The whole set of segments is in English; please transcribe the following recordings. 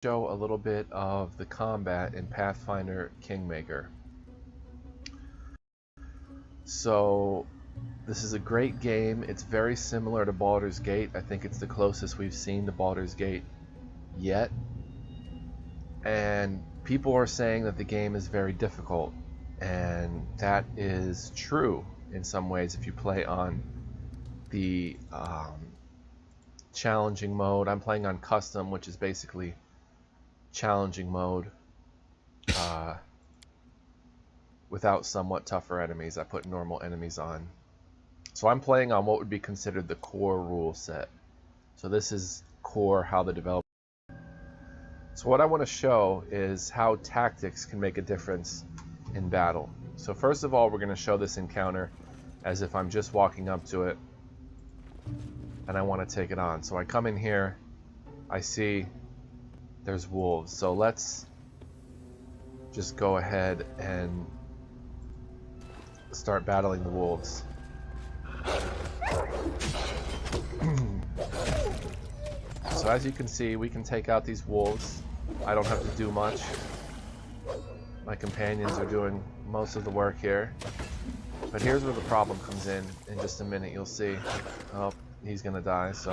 Show a little bit of the combat in Pathfinder Kingmaker. So this is a great game. It's very similar to Baldur's Gate. I think it's the closest we've seen to Baldur's Gate yet. And people are saying that the game is very difficult, and that is true in some ways if you play on the challenging mode. I'm playing on custom, which is basically challenging mode without somewhat tougher enemies. I put normal enemies on. So I'm playing on what would be considered the core rule set. So this is core how the developer. So what I want to show is how tactics can make a difference in battle. So first of all, we're going to show this encounter as if I'm just walking up to it and I want to take it on. So I come in here, I see there's wolves. So let's just go ahead and start battling the wolves. So as you can see, we can take out these wolves. I don't have to do much. My companions are doing most of the work here. But here's where the problem comes in just a minute. You'll see. Oh, he's gonna die, so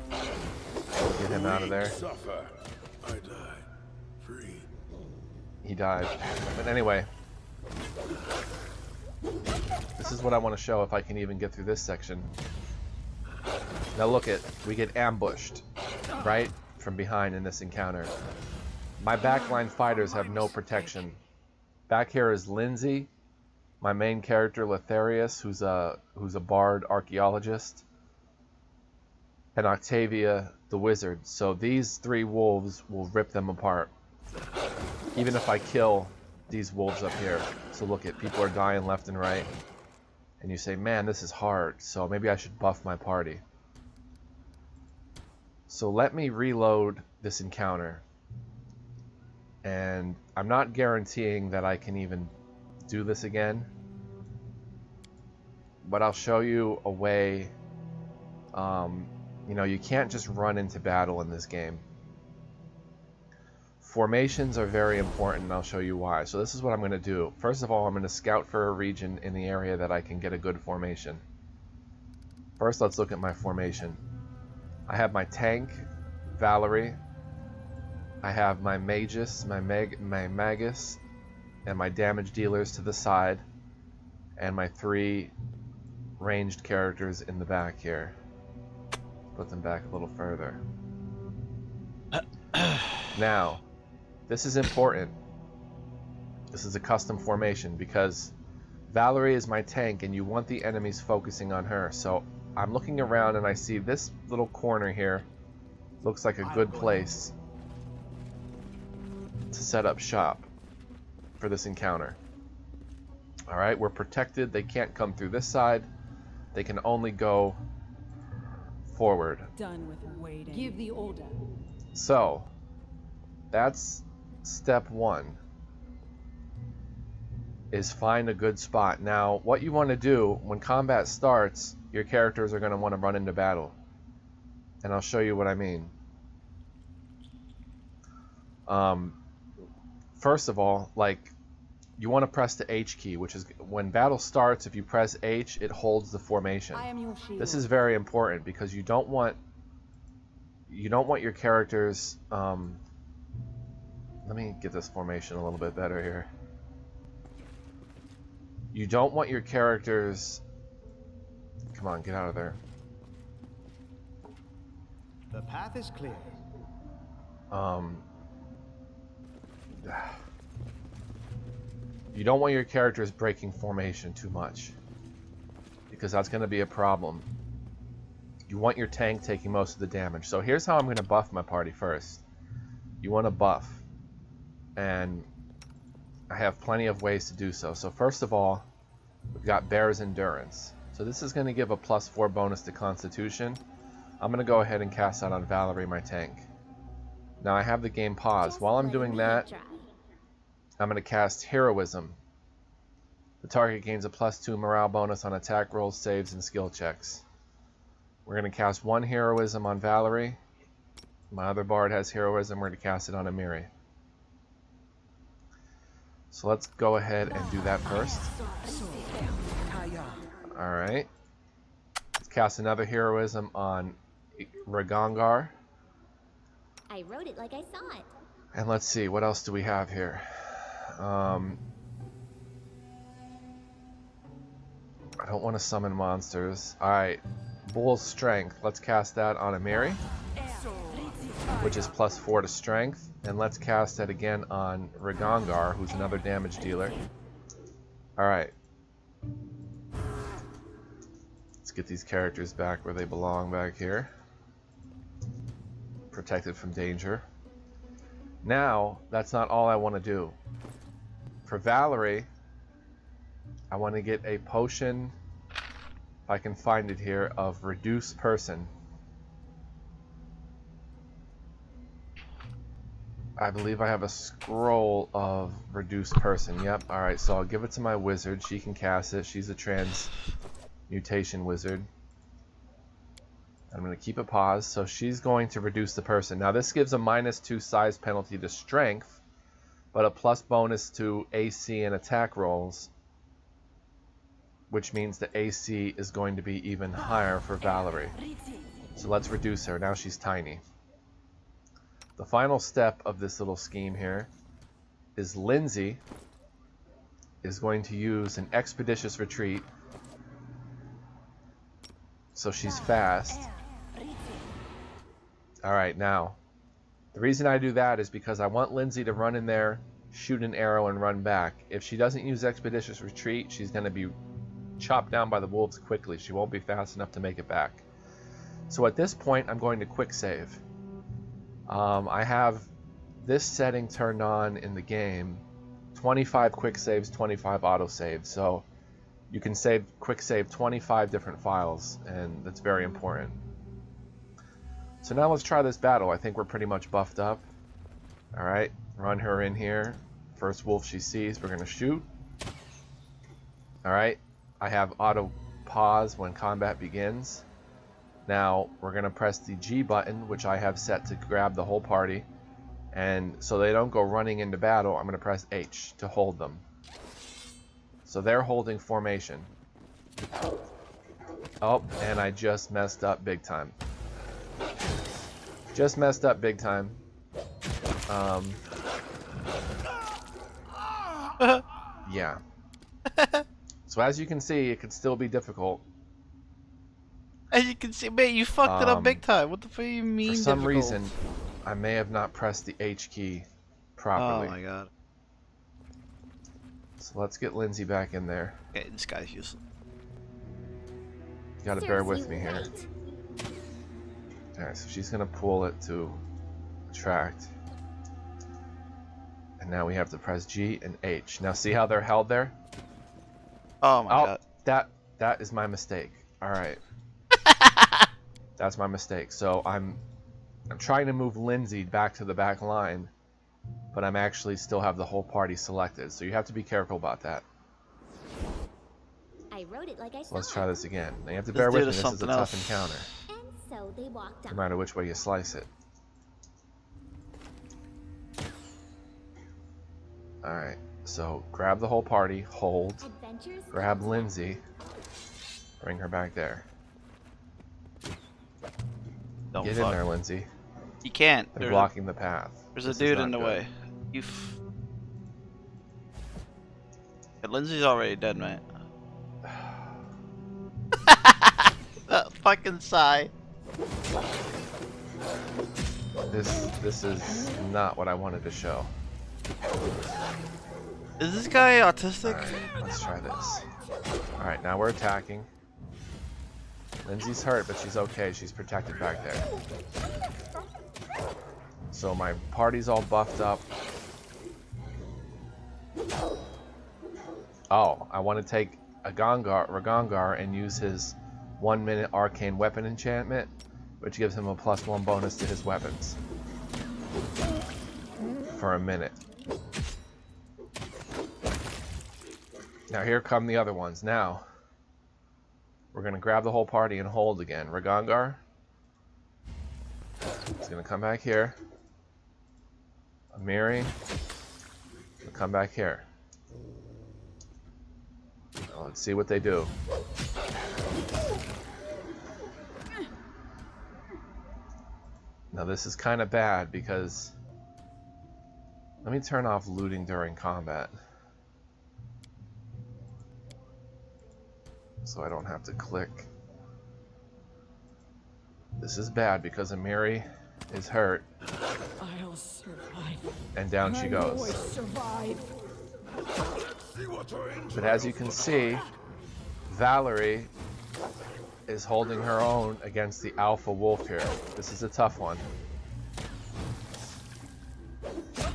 we'll get him out of there. I died. Free. He died. But anyway, this is what I want to show if I can even get through this section. Now look at, we get ambushed, right, from behind in this encounter. My backline fighters have no protection. Back here is Lindsay, my main character Letharius, who's a bard archaeologist, and Octavia the wizard. So these three wolves will rip them apart, even if I kill these wolves up here. So look at, people are dying left and right, and you say, man, this is hard, so maybe I should buff my party. So let me reload this encounter, and I'm not guaranteeing that I can even do this again, but I'll show you a way. You know, you can't just run into battle in this game. Formations are very important, and I'll show you why. So this is what I'm going to do. First of all, I'm going to scout for a region in the area that I can get a good formation. First, let's look at my formation. I have my tank, Valerie. I have my magus, my magus, and my damage dealers to the side, and my three ranged characters in the back here. Put them back a little further. Now, this is important. This is a custom formation because Valerie is my tank and you want the enemies focusing on her. So I'm looking around and I see this little corner here. Looks like a good place to set up shop for this encounter. Alright, we're protected. They can't come through this side. They can only go forward. Done with waiting. Give the order. So that's step one, is find a good spot. Now what you want to do when combat starts, your characters are going to want to run into battle, and I'll show you what I mean. First of all, like, you want to press the H key, which is when battle starts. If you press H, it holds the formation. I am your shield. This is very important because you don't want your characters. Let me get this formation a little bit better here. You don't want your characters. Come on, get out of there. The path is clear. You don't want your characters breaking formation too much, because that's going to be a problem. You want your tank taking most of the damage. So here's how I'm going to buff my party first. You want to buff, and I have plenty of ways to do so. So first of all, we've got Bear's Endurance. So this is going to give a +4 bonus to Constitution. I'm going to go ahead and cast that on Valerie, my tank. Now I have the game paused. While I'm doing that, I'm going to cast Heroism. The target gains a +2 morale bonus on attack rolls, saves, and skill checks. We're going to cast 1 Heroism on Valerie. My other bard has heroism. We're going to cast it on Amiri. So let's go ahead and do that first. Alright. Let's cast another heroism on Ragongar. I wrote it like I saw it. And let's see, what else do we have here? I don't want to summon monsters. Alright, Bull's Strength. Let's cast that on Amiri, which is +4 to Strength. And let's cast that again on Ragongar, who's another damage dealer. Alright. Let's get these characters back where they belong back here. Protected from danger. Now, that's not all I want to do. For Valerie, I want to get a potion, if I can find it here, of Reduce Person. I believe I have a scroll of Reduce Person. Yep, alright, so I'll give it to my wizard. She can cast it. She's a transmutation wizard. I'm going to keep a pause. So she's going to reduce the person. Now this gives a -2 size penalty to strength, but a plus bonus to AC and attack rolls, which means the AC is going to be even higher for Valerie. So let's reduce her. Now she's tiny. The final step of this little scheme here is Lindsay is going to use an expeditious retreat, so she's fast. Alright, now the reason I do that is because I want Lindsay to run in there, shoot an arrow, and run back. If she doesn't use expeditious retreat, she's going to be chopped down by the wolves quickly. She won't be fast enough to make it back. So at this point, I'm going to quick save. I have this setting turned on in the game. 25 quick saves, 25 auto saves. So you can quick save 25 different files, and that's very important. So now let's try this battle. I think we're pretty much buffed up. Alright, run her in here. First wolf she sees, we're going to shoot. Alright, I have auto pause when combat begins. Now we're going to press the G button, which I have set to grab the whole party. And so they don't go running into battle, I'm going to press H to hold them. So they're holding formation. Oh, and I just messed up big time. Just messed up big time. Yeah. So as you can see, it could still be difficult. As you can see, man, you fucked it up big time. What the fuck do you mean? For some difficult? reason, I may have not pressed the H key properly. Oh my god. So let's get Lindsay back in there. Okay, this guy's useless. You gotta bear with me here. Alright, so she's gonna pull it to attract. And now we have to press G and H. Now see how they're held there? Oh my god. That is my mistake. Alright. That's my mistake. So I'm trying to move Lindsay back to the back line, but I'm actually still have the whole party selected. So you have to be careful about that. I wrote it like I saw So let's try this again. Now you have to This bear with dude me. is This is a something tough else. encounter, And so they walked no on. matter which way you slice it. Alright, so grab the whole party, hold, Adventures grab Lindsay, bring her back there. Don't Get fuck. in there, Lindsay. You can't. They're blocking the path. There's This a is dude not in the good. way. Yeah, Lindsay's already dead, mate. That fucking sigh. This is not what I wanted to show. Is this guy autistic? Alright, let's try this. Alright, now we're attacking. Lindsay's hurt, but she's okay. She's protected back there. So my party's all buffed up. Oh, I want to take a Ragongar and use his 1-minute arcane weapon enchantment, which gives him a +1 bonus to his weapons for a minute. Now here come the other ones. Now we're gonna grab the whole party and hold again. Ragongar, gonna come back here. Amiri, come back here. Now let's see what they do. Now this is kind of bad because let me turn off looting during combat so I don't have to click. This is bad because Amiri is hurt. I'll survive. And down she I goes. always survive. But as you can see, Valerie is holding her own against the alpha wolf here. This is a tough one.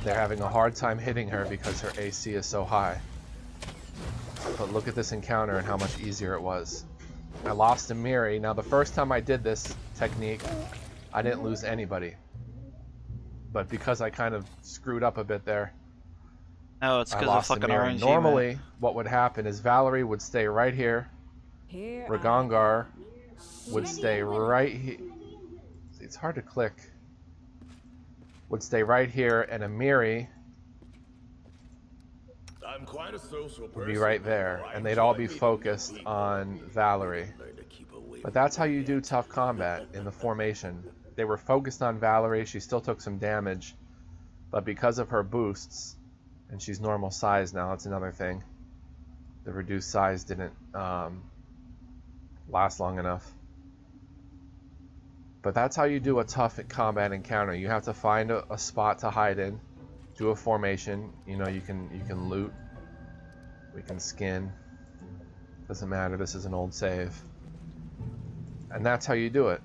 They're having a hard time hitting her because her AC is so high. But look at this encounter and how much easier it was. I lost Amiri. Now the first time I did this technique, I didn't lose anybody. But because I kind of screwed up a bit there, Oh, it's I because of lost fucking Amiri. RNG. Normally, man. what would happen is Valerie would stay right here. Here Ragongar would stay right here. It's hard to click. Would stay right here, and Amiri I'm quite a social would be right there, and they'd all be focused on Valerie. But that's how you do tough combat in the formation. They were focused on Valerie. She still took some damage, but because of her boosts, and she's normal size now, that's another thing. The reduced size didn't last long enough. But that's how you do a tough combat encounter. You have to find a spot to hide in, do a formation. You know, you can loot, we can skin. Doesn't matter. This is an old save, and that's how you do it.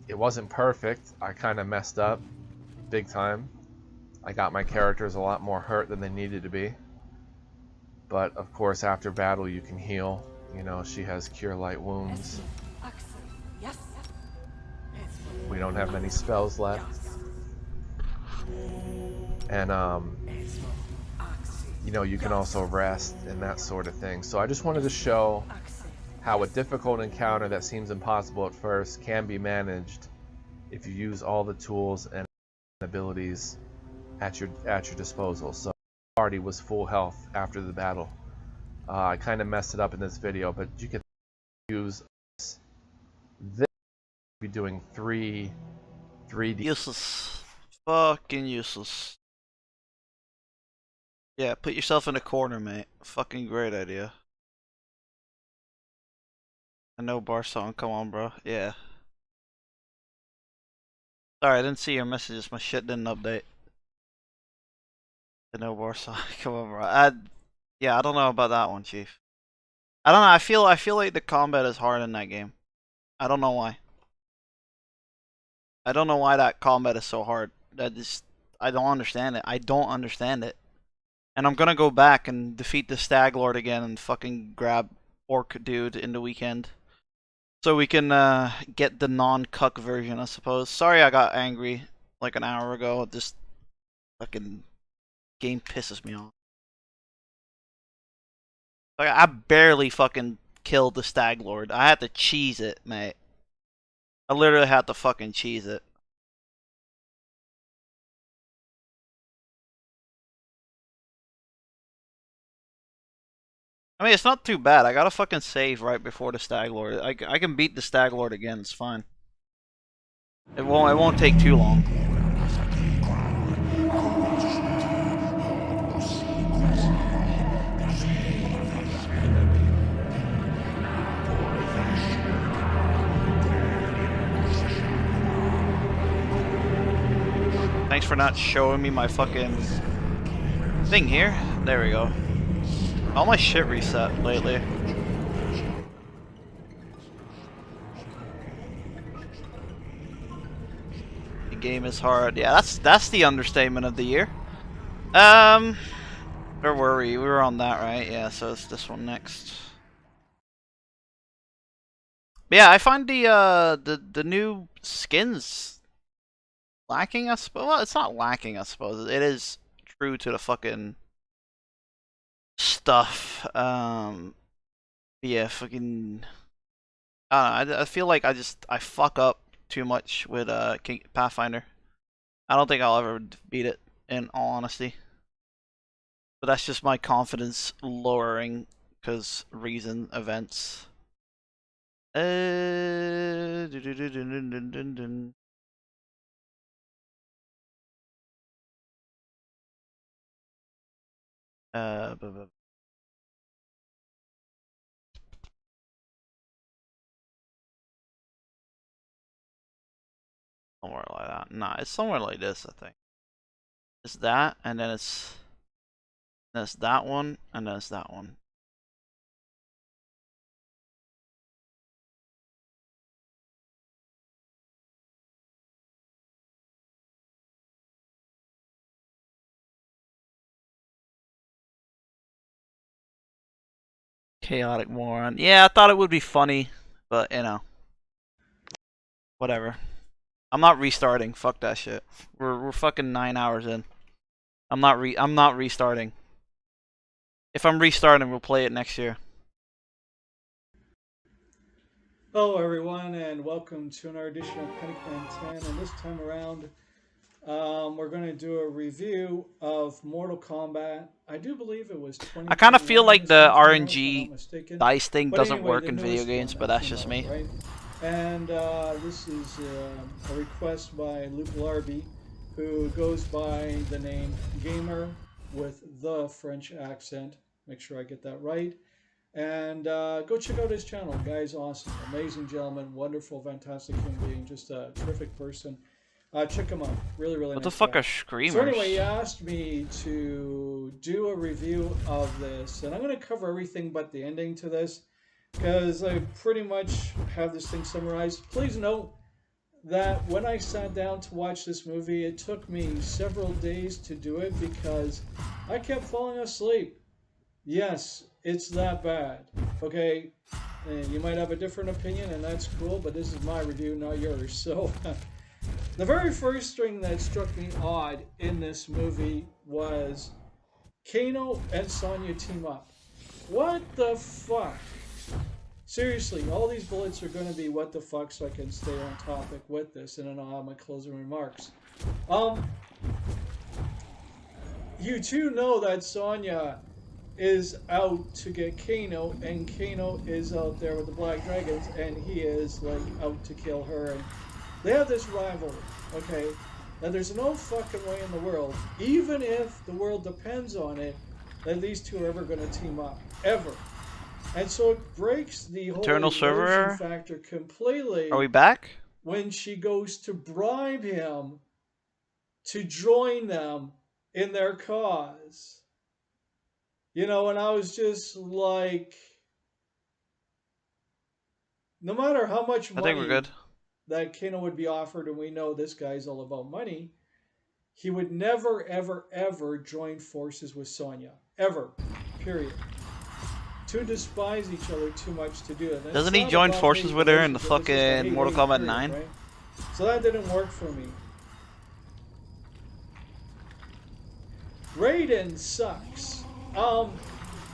It wasn't perfect. I kind of messed up, big time. I got my characters a lot more hurt than they needed to be. But of course, after battle, you can heal. You know, she has cure light wounds. We don't have many spells left. And, you know, you can also rest and that sort of thing. So I just wanted to show how a difficult encounter that seems impossible at first can be managed if you use all the tools and abilities at your disposal. So the party was full health after the battle. I kind of messed it up in this video, but you can use this. Be doing 3D. Useless. Fucking useless. Yeah, put yourself in a corner, mate. Fucking great idea. A no bar song, come on, bro. Yeah. Sorry, I didn't see your messages. My shit didn't update. The no bar song, come on, bro. Yeah, I don't know about that one, Chief. I don't know. I feel like the combat is hard in that game. I don't know why. I don't know why that combat is so hard. I don't understand it. I don't understand it. And I'm gonna go back and defeat the Stag Lord again and fucking grab Orc Dude in the weekend. So we can get the non-cuck version, I suppose. Sorry I got angry like an hour ago. This fucking game pisses me off. Like, I barely fucking killed the Stag Lord. I had to cheese it, mate. I literally had to fucking cheese it. I mean, it's not too bad. I got to fucking save right before the Stag Lord. I can beat the Stag Lord again. It's fine. It won't take too long. Thanks for not showing me my fucking thing here. There we go. All my shit reset lately. The game is hard. Yeah, that's the understatement of the year. Where were we? We were on that, right? Yeah, so it's this one next. But yeah, I find the new skins lacking, I suppose. Well, it's not lacking, I suppose. It is true to the fucking stuff. Yeah, fucking. I don't know. I feel like I fuck up too much with Pathfinder. I don't think I'll ever beat it, in all honesty. But that's just my confidence lowering because events. Dun, dun, dun, dun, dun, dun, dun. Bu- bu- somewhere like that. Nah, it's somewhere like this, I think. It's that, and then it's that one, and then it's that one. Chaotic moron. Yeah, I thought it would be funny, but you know, whatever. I'm not restarting. Fuck that shit. We're fucking 9 hours in. I'm not restarting. If I'm restarting, we'll play it next year. Hello everyone and welcome to another edition of Pennyclan 10, and this time around we're going to do a review of Mortal Kombat. I do believe it was 20. I kind of feel like the RNG dice thing doesn't work in video games, but that's just me. Right? And this is a request by Luke Larby, who goes by the name Gamer with the French accent. Make sure I get that right. And go check out his channel. Guy's awesome, amazing gentleman, wonderful, fantastic human being, just a terrific person. Check him out. Really, really What nice the fuck guy. are screamers? So anyway, he asked me to do a review of this, and I'm going to cover everything but the ending to this, because I pretty much have this thing summarized. Please note that when I sat down to watch this movie, it took me several days to do it because I kept falling asleep. Yes, it's that bad. Okay, and you might have a different opinion, and that's cool, but this is my review, not yours. So, the very first thing that struck me odd in this movie was Kano and Sonya team up. What the fuck? Seriously, all these bullets are going to be what the fuck, so I can stay on topic with this, and then I'll have my closing remarks. You two know that Sonya is out to get Kano, and Kano is out there with the Black Dragons, and he is like out to kill her, and they have this rivalry, okay? Now there's no fucking way in the world, even if the world depends on it, that these two are ever going to team up, ever. And so it breaks the whole Eternal server factor completely. Are we back? When she goes to bribe him to join them in their cause. You know, and I was just like, no matter how much I think we're money good. that Kano would be offered, and we know this guy's all about money, he would never, ever, ever join forces with Sonya. Ever. Period. To despise each other too much to do it. And Doesn't he join forces with her in the fucking Mortal Kombat 9? Right? So that didn't work for me. Raiden sucks.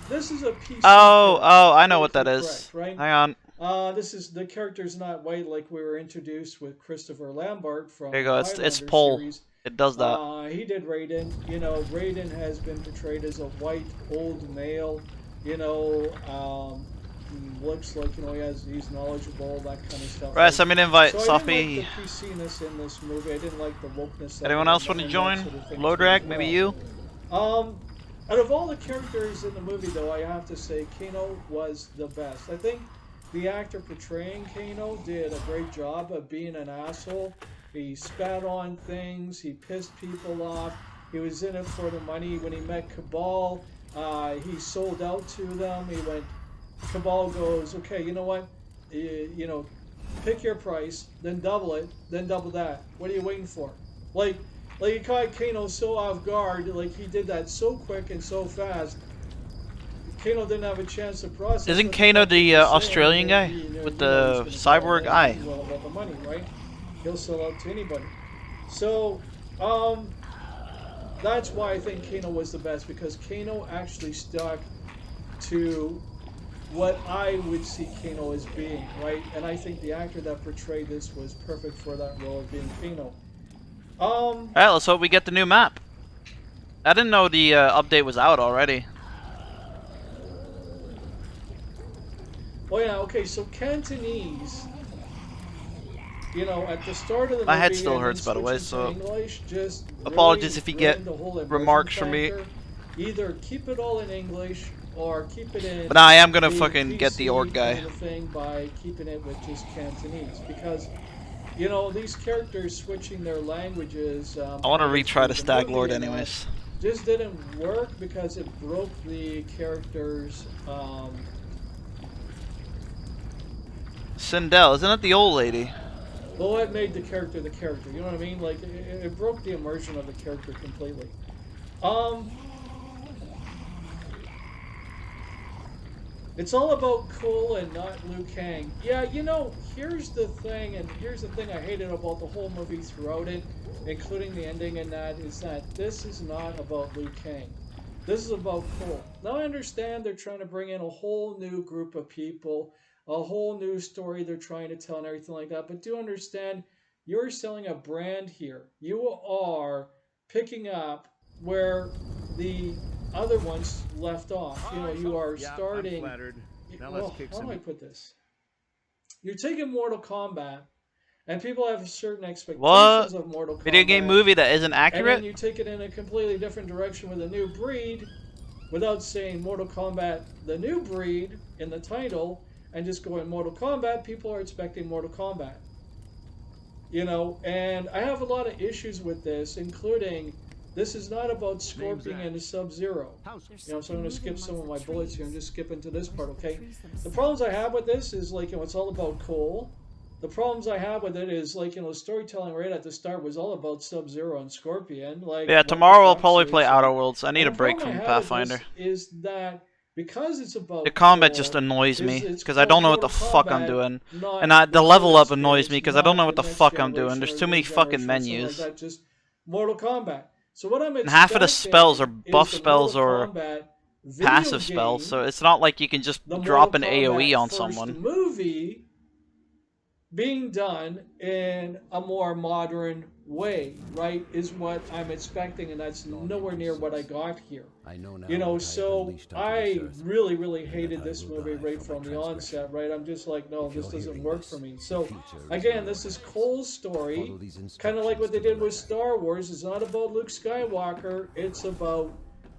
This is a piece. I know what that is. Correct, right? Hang on. This is the character's not white like we were introduced with Christopher Lambert from There you go. It's Highlander Pole. series. It does that. He did Raiden. You know, Raiden has been portrayed as a white old male. You know, looks like, you know, he's knowledgeable, that kind of stuff. Right, send me an invite, so Sophie. I didn't like the PC-ness in this movie. I didn't like the wokeness. Anyone else want to join? Low drag, maybe you? Out of all the characters in the movie, though, I have to say Kano was the best. I think the actor portraying Kano did a great job of being an asshole. He spat on things. He pissed people off. He was in it for the money. When he met Cabal, he sold out to them. He went. Cabal goes, okay, you know what? You know, pick your price, then double it, then double that. What are you waiting for? Like he caught Kano so off guard, like he did that so quick and so fast. Kano didn't have a chance to process. Isn't Kano the Australian guy with the cyborg eye? Well, about the money, right? He'll sell out to anybody. So, that's why I think Kano was the best, because Kano actually stuck to what I would see Kano as being, right? And I think the actor that portrayed this was perfect for that role of being Kano. Alright, let's hope we get the new map. I didn't know the update was out already. Oh yeah, okay, so Cantonese, you know, at the start of the My movie, head still and hurts, then by the way, switching to so English just apologies really if you get ruined the whole immersion remarks from me. factor. Either keep it all in English or keep it in. But now I am gonna the fucking get the PC orc guy. kind of thing by keeping it with just Cantonese, because you know these characters switching their languages. I want to retry the Stag Lord movie and anyways. just didn't work because it broke the characters. Sindel, isn't it the old lady? Well, it made the character the character. You know what I mean? Like it broke the immersion of the character completely. It's all about Cole and not Liu Kang. Yeah, you know, here's the thing I hated about the whole movie throughout it, including the ending and that, is that this is not about Liu Kang. This is about Cole. Now I understand they're trying to bring in a whole new group of people, a whole new story they're trying to tell and everything like that, but do understand, you're selling a brand here. You are picking up where the other ones left off. You know, you are starting. I'm flattered. Now Well, let's kick how some. do I put this? You're taking Mortal Kombat, and people have certain expectations What? of Mortal Kombat. Video game movie that isn't And then accurate? you take it in a completely different direction with a new breed, without saying Mortal Kombat: The New Breed in the title, and just going Mortal Kombat. People are expecting Mortal Kombat. You know, and I have a lot of issues with this, including. This is not about Scorpion and Sub-Zero. You know, so I'm going to skip some of my bullets here and just skip into this part, okay? The problems I have with this is, like, you know, it's all about Cole. The problems I have with it is, like, you know, the storytelling right at the start was all about Sub-Zero and Scorpion. Like, Yeah, what the tomorrow I'll fuck, probably play seriously? Outer Worlds. I need And a the break problem from I have with Pathfinder. this is that because it's about The combat Cole, just annoys me, it's because I don't know what the called fuck I'm Mortal doing. Kombat, And not the level up Returns, annoys me, it's because I don't know not what the Next fuck I'm doing. Generation There's or too many New fucking Generation or something menus. like that, just Mortal Kombat. So what I'm And half of the spells are expecting buff is the spells Mortal or Kombat video passive spells, game, so it's not like you can just the drop an Mortal AoE Kombat on first someone. movie being done in a more modern way, right? Is what I'm expecting, and that's nowhere near what I got here. I know now You know, what I have so unleashed onto I this earth, really, really and hated that I this will movie die right for my from the transgression. onset, right? I'm just like, no, If this you're doesn't hearing work this, for me. the So, future is again, in this your is hands. Cole's story, Follow these kind of like what they instructions did to with the Star Wars. It's not about Luke Skywalker, it's about,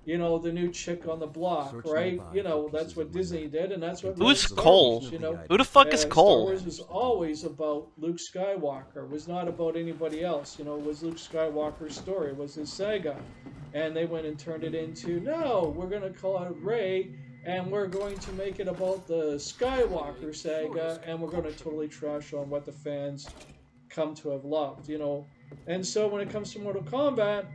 you know, the new chick on the block, Search right? nearby You know, for that's pieces what of my Disney map. did, and that's what Who's Star Cole? Wars, you know. Who the fuck is Star Cole? Wars was always about Luke Skywalker. It was not about anybody else. You know, it was Luke Skywalker's story. It was his saga. And they went and turned it into, no, we're going to call it Rey, and we're going to make it about the Skywalker saga, and we're going to totally trash on what the fans come to have loved, you know. And so when it comes to Mortal Kombat,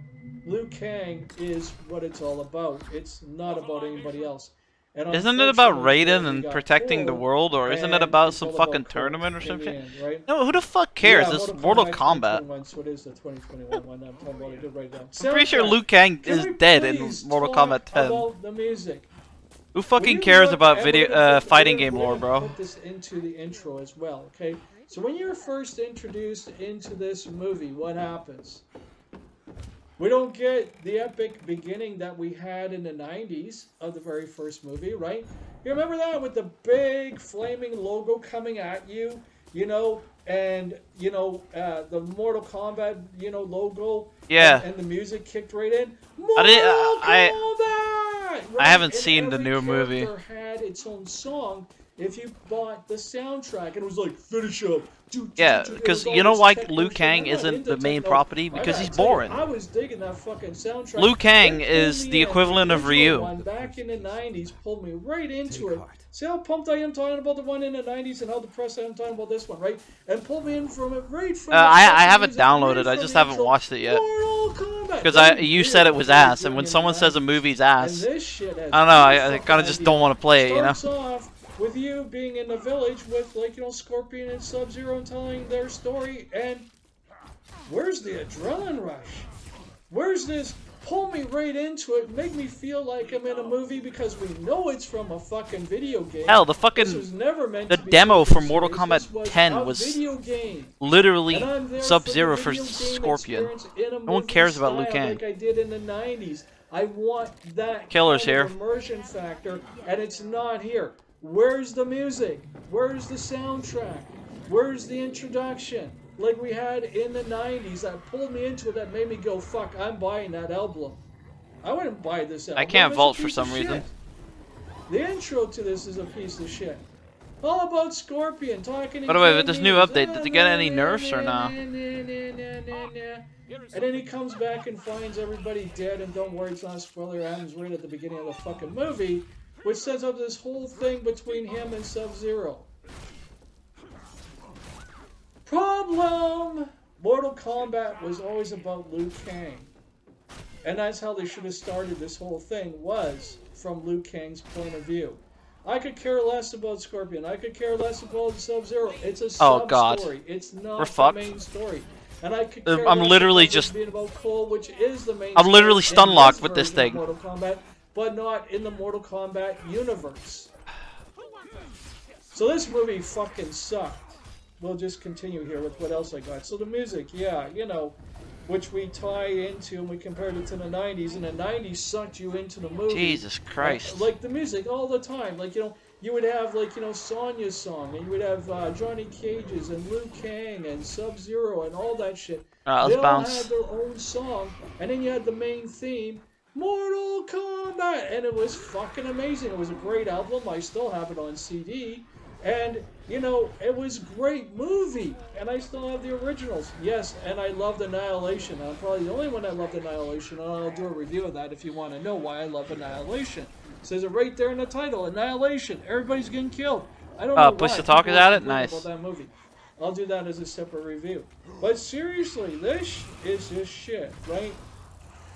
Liu Kang is what it's all about. It's not about anybody else. And Isn't it about unfortunately, Raiden we and got protecting the Cole, world, or isn't it and about it's some all fucking Cole tournament or in the something? end, right? No, who the fuck cares? Yeah, It's Mortal Kombat. 2021, so it is the 2021 one I'm talking about. I did write down. I'm pretty sure Soundtrack. Liu Kang Can is we dead in please Mortal talk Kombat 10. About the music. Who Will fucking you cares look- about and we're video gonna put- fighting we're game gonna lore, bro? Put this into the intro as well, okay? So when you're first introduced into this movie, what happens? We don't get the epic beginning that we had in the 90s of the very first movie, right? You remember that with the big flaming logo coming at you, you know, and, you know, the Mortal Kombat, you know, logo. Yeah. And the music kicked right in. I didn't- Kombat! I haven't And seen the every new movie. character had its own song if you bought the soundtrack, and it was like, finish up. Yeah, It was because all you know this why techno Liu shit. Kang I'm not isn't into the main techno. property? I Because gotta he's tell you, boring. I was digging that fucking soundtrack. Liu Kang It is pulled me the in. equivalent of original Ryu. one back in the 90s pulled me right into Take it. heart. See how pumped I am talking about the one in the 90s and how depressed I am talking about this one, right? And pulled me in from it right from the I fucking have it music, downloaded, right I from just the haven't intro. watched it yet. Mortal Kombat. Because Right you here, said it was right ass, and here when in someone the says a 90s. movie's And ass, this shit has I don't know, no I fucking kind of just idea. don't want to play it, you know? Starts off with you being in the village with, like, you know, Scorpion and Sub-Zero and telling their story, and where's the adrenaline rush? Where's this pull me right into it, make me feel like I'm in a movie because we know it's from a fucking video game. Hell, the This was never meant the to be demo something for Mortal serious. Kombat This was 10 a was video game. literally And I'm there Sub-Zero for for the video game Scorpion. experience in a No one movie cares about Liu style Kang. like I did in the 90s. I want that Killer's kind here. of immersion factor, and it's not here. Where's the music? Where's the soundtrack? Where's the introduction? Like we had in the 90s that pulled me into it, that made me go, fuck, I'm buying that album. I wouldn't buy this album. I can't It's a vault for piece of some reason. shit. The intro to this is a piece of shit. All about Scorpion talking. By the way, with this new update, did they get any nerfs or nah? And then he comes back and finds everybody dead, and don't worry, it's not a spoiler, it happens right at the beginning of the fucking movie, which sets up this whole thing between him and Sub-Zero. Problem! Mortal Kombat was always about Liu Kang. And that's how they should have started this whole thing, was from Liu Kang's point of view. I could care less about Scorpion. I could care less about Sub-Zero. It's a sub-story. It's not We're the fucked. main story. And I could care I'm less literally about just- this being about Cole, which is the main I'm literally story in stun locked this with this version of thing. Mortal Kombat, but not in the Mortal Kombat universe. So this movie fucking sucked. We'll just continue here with what else I got. So the music, yeah, you know, which we tie into and we compared it to the 90s, and the 90s sucked you into the movie. Jesus Christ. Like the music all the time. Like, you know, you would have, like, you know, Sonya's song, and you would have Johnny Cage's and Liu Kang and Sub-Zero and all that shit. Alright, They let's all bounce. had their own song, and then you had the main theme, Mortal Kombat, and it was fucking amazing. It was a great album. I still have it on CD. And, you know, it was a great movie, and I still have the originals. Yes, and I loved Annihilation. I'm probably the only one that loved Annihilation, and I'll do a review of that if you want to know why I love Annihilation. It says it right there in the title, Annihilation. Everybody's getting killed. I don't know Push why. the Talkers People at it? complain Nice. about that movie. I'll do that as a separate review. But seriously, this is just shit, right?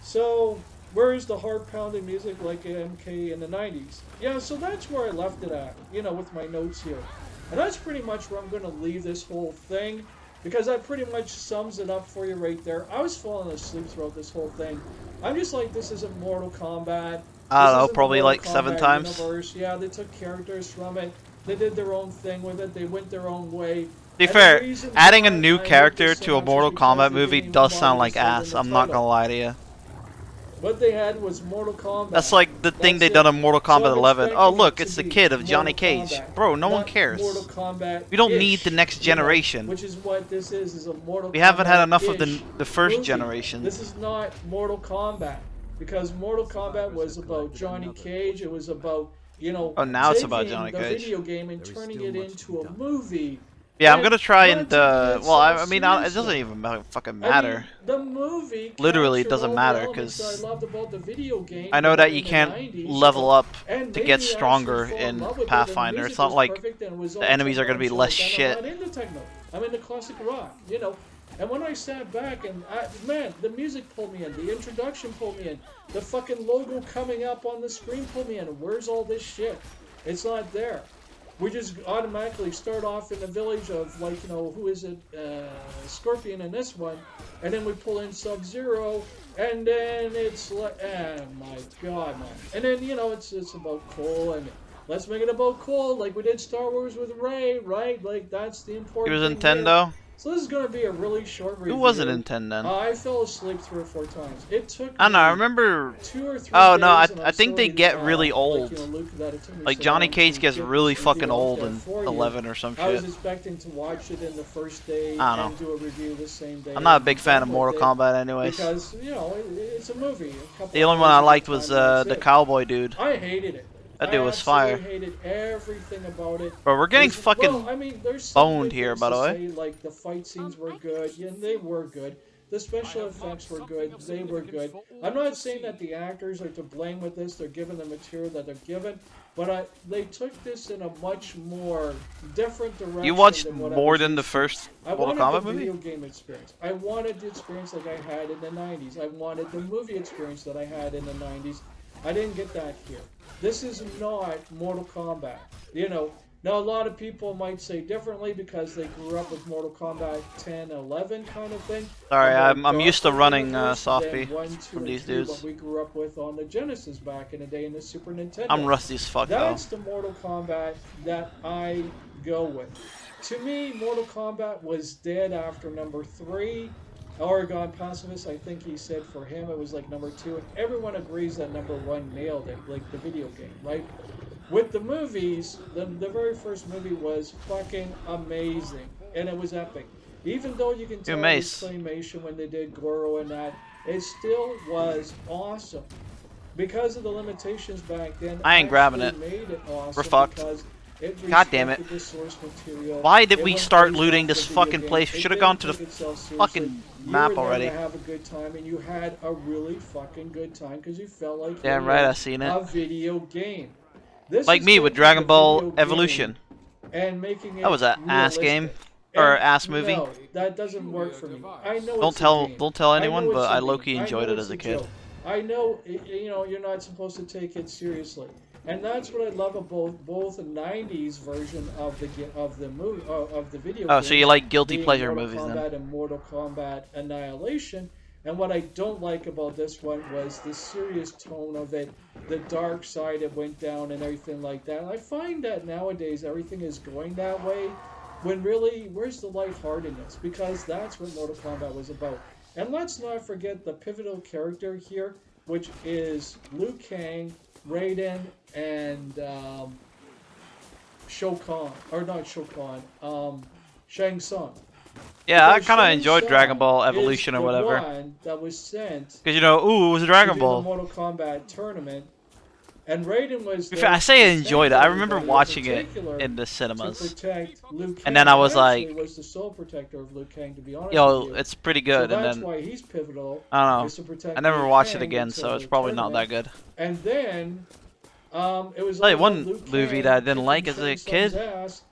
So, where's the heart-pounding music like MK in the 90s? Yeah, so that's where I left it at, you know, with my notes here. And that's pretty much where I'm going to leave this whole thing, because that pretty much sums it up for you right there. I was falling asleep throughout this whole thing. I'm just like, this isn't Mortal Kombat. I don't know, This isn't probably Mortal like 7 Kombat times. Universe. Yeah, they took characters from it. They did their own thing with it. They went their own way. To be And fair, the reason adding a why new I hate character this so to a much is Mortal because Kombat they movie didn't does even sound bother like to send in ass. the I'm not title. gonna lie to you. What they had was Mortal Kombat. That's like the thing they That's done it. on Mortal So I'm Kombat 11. Oh expecting look, it it's to the be kid of Johnny Mortal Cage. Kombat, Bro, no one not cares. Mortal Kombat. We don't need the next generation. Which is what this is a Mortal Kombat. We haven't had enough of the first movie. generation. This is not Mortal Kombat, because Mortal Kombat was about Johnny Cage. It was about, you know, Oh, now it's taking about Johnny the Cage. video game and turning it into a movie. Yeah, I'm And gonna try and granted, well, I that's mean, so it doesn't seriously. even fucking I mean, matter. the movie Literally, it captured doesn't all the matter, elements 'cause that I loved about the video game I know back that in you the can't 90s, level up and to made get me stronger actually fall in love with it, and the Pathfinder. It's music not was like perfect, and it was all the enemies are techno gonna be and less shit. shit. I'm not into techno. I'm into classic rock, you know. And when I sat back and, man, the music pulled me in. The introduction pulled me in. The fucking logo coming up on the screen pulled me in. Where's all this shit? It's not there. We just automatically start off in the village of, like, you know, who is it? Scorpion in this one. And then we pull in Sub-Zero. And then it's like, oh my god, man. And then, you know, it's about Cole. And let's make it about Cole, like we did Star Wars with Rey, right? Like, that's the It important was thing here. Nintendo. So this is going to be a really short review. Who was it Nintendo? I fell asleep 3 or 4 times. It took I don't know. I me remember 2 or 3 Oh, no, days, and I I'm think they sorry, get really old. Like, you know, Luke, that it took me like so Johnny long Cage to gets get really this review fucking out old there in for you. 11 or some I was shit. expecting to watch it in the first day I don't and do a review the same day. I'm not a big fan of and Mortal done with it Kombat anyways. Because, you know, it's a movie. A couple The only one I hours liked of was time, and the that's it. cowboy dude. I hated it. That dude was I fire. absolutely hated everything about it. Bro, we're getting There's- fucking well, I mean, there's some boned good here, things by the to way. say, like, the fight scenes were good. Yeah, they were good. The special effects were good. They were good. I'm not saying that the actors are to blame with this. They're given the material that they're given. But they took this in a much more different direction. You watched than what I more was than the used to. first I Mortal wanted Kombat the movie? video game experience. I wanted the experience like I had in the 90s. I wanted the movie experience that I had in the 90s. I didn't get that here. This is not Mortal Kombat. You know, Now, a lot of people might say differently because they grew up with Mortal Kombat 10, 11 kind of thing. Sorry, A more I'm used to darker running universe Softy than 1, 2, from and these 3, dudes. What we grew up with on the Genesis back in the day in the Super Nintendo. I'm rusty as fuck though. That's the Mortal Kombat that I go with. To me, Mortal Kombat was dead after number 3. Oregon Pacifist, I think he said for him it was like number 2, and everyone agrees that number 1 nailed it, like the video game, right? With the movies, the very first movie was fucking amazing, and it was epic. Even though you can tell the claymation when they did Goro and that, it still was awesome. Because of the limitations back then, I ain't grabbing it. Made it awesome. We're fucked. It God damn it. the source material. Why did we went start based looting off this the fucking video place? game. Should have It gone didn't to the take itself seriously. fucking map You were already. there to have a good time, and you had a really fucking good time because you felt like Damn you right, were I seen it. a video game. This Like is me with taking Dragon a Ball video game Evolution. and making it That was an ass game. realistic. Or And ass movie. No, that doesn't work for me. I know Don't it's a tell game. don't tell I know anyone, it's but a I game. low-key I enjoyed know it it's as a kid. joke. I know, you know, you're not supposed to take it seriously, and that's what I love about both the '90s version of the movie of the video. Oh, so you like guilty being pleasure Mortal movies Kombat then? and Mortal Kombat Annihilation. And what I don't like about this one was the serious tone of it, the dark side it went down and everything like that. And I find that nowadays everything is going that way, when really, where's the lightheartedness? Because that's what Mortal Kombat was about. And let's not forget the pivotal character here, which is Liu Kang, Raiden, and Shao Kahn, or not Shao Kahn, Shang Tsung. Yeah, I Because kind of Shang enjoyed Dragon Tsung Ball is Evolution or the whatever. one that was sent Because, you know, ooh, it was a to Dragon do the Ball. Mortal Kombat tournament, and Raiden was. If I say I enjoyed it, I remember watching it in the to cinemas. protect Liu Kang. And then I was Actually like, was the sole protector of Liu Kang, to be honest yo, with you. it's pretty So good. And that's then, why he's pivotal. I don't is to know. protect I never Liu watched it Kang again, until so it's the probably not that tournament. good. And then, it was Tell you all one about Liu movie Kang that I didn't kicking like as a Shang Tsung's kid. ass,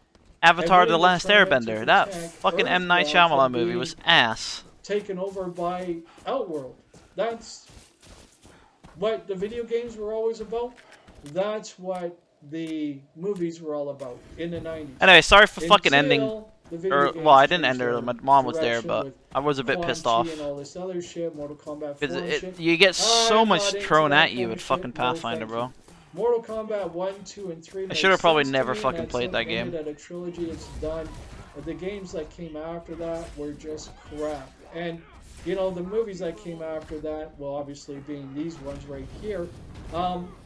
Avatar: and The Raiden Last trying to Airbender. That protect fucking M. Night Earthrealm Shyamalan from movie being was ass. taken over by Outworld. That's what the video games were always about. That's what the movies were all about in the 90s. Anyway, sorry for fucking ending. Until the video Or, games well, I didn't changed end her. their My mom was there, direction but with I was a bit Quan pissed Chi off. and all this other shit, Mortal Kombat 4 Because and shit. you get so I'm much not into thrown that at you kind with of fucking shit, no, Pathfinder, thank bro. you. Mortal Kombat 1, 2, and 3 I should have probably makes sense never to me, fucking and played that's that ended game. at a trilogy, it's done. But the games that came after that were just crap. And, you know, the movies that came after that, well, obviously being these ones right here,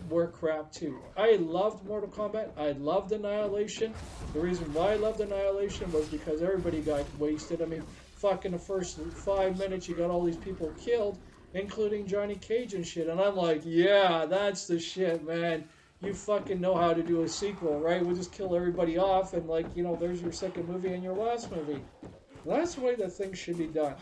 were crap too. I loved Mortal Kombat. I loved Annihilation. The reason why I loved Annihilation was because everybody got wasted. I mean, fuck, in the first 5 minutes, you got all these people killed, including Johnny Cage and shit. And I'm like, yeah, that's the shit, man. You fucking know how to do a sequel, right? We'll just kill everybody off and, like, you know, there's your second movie and your last movie. That's the way that things should be done.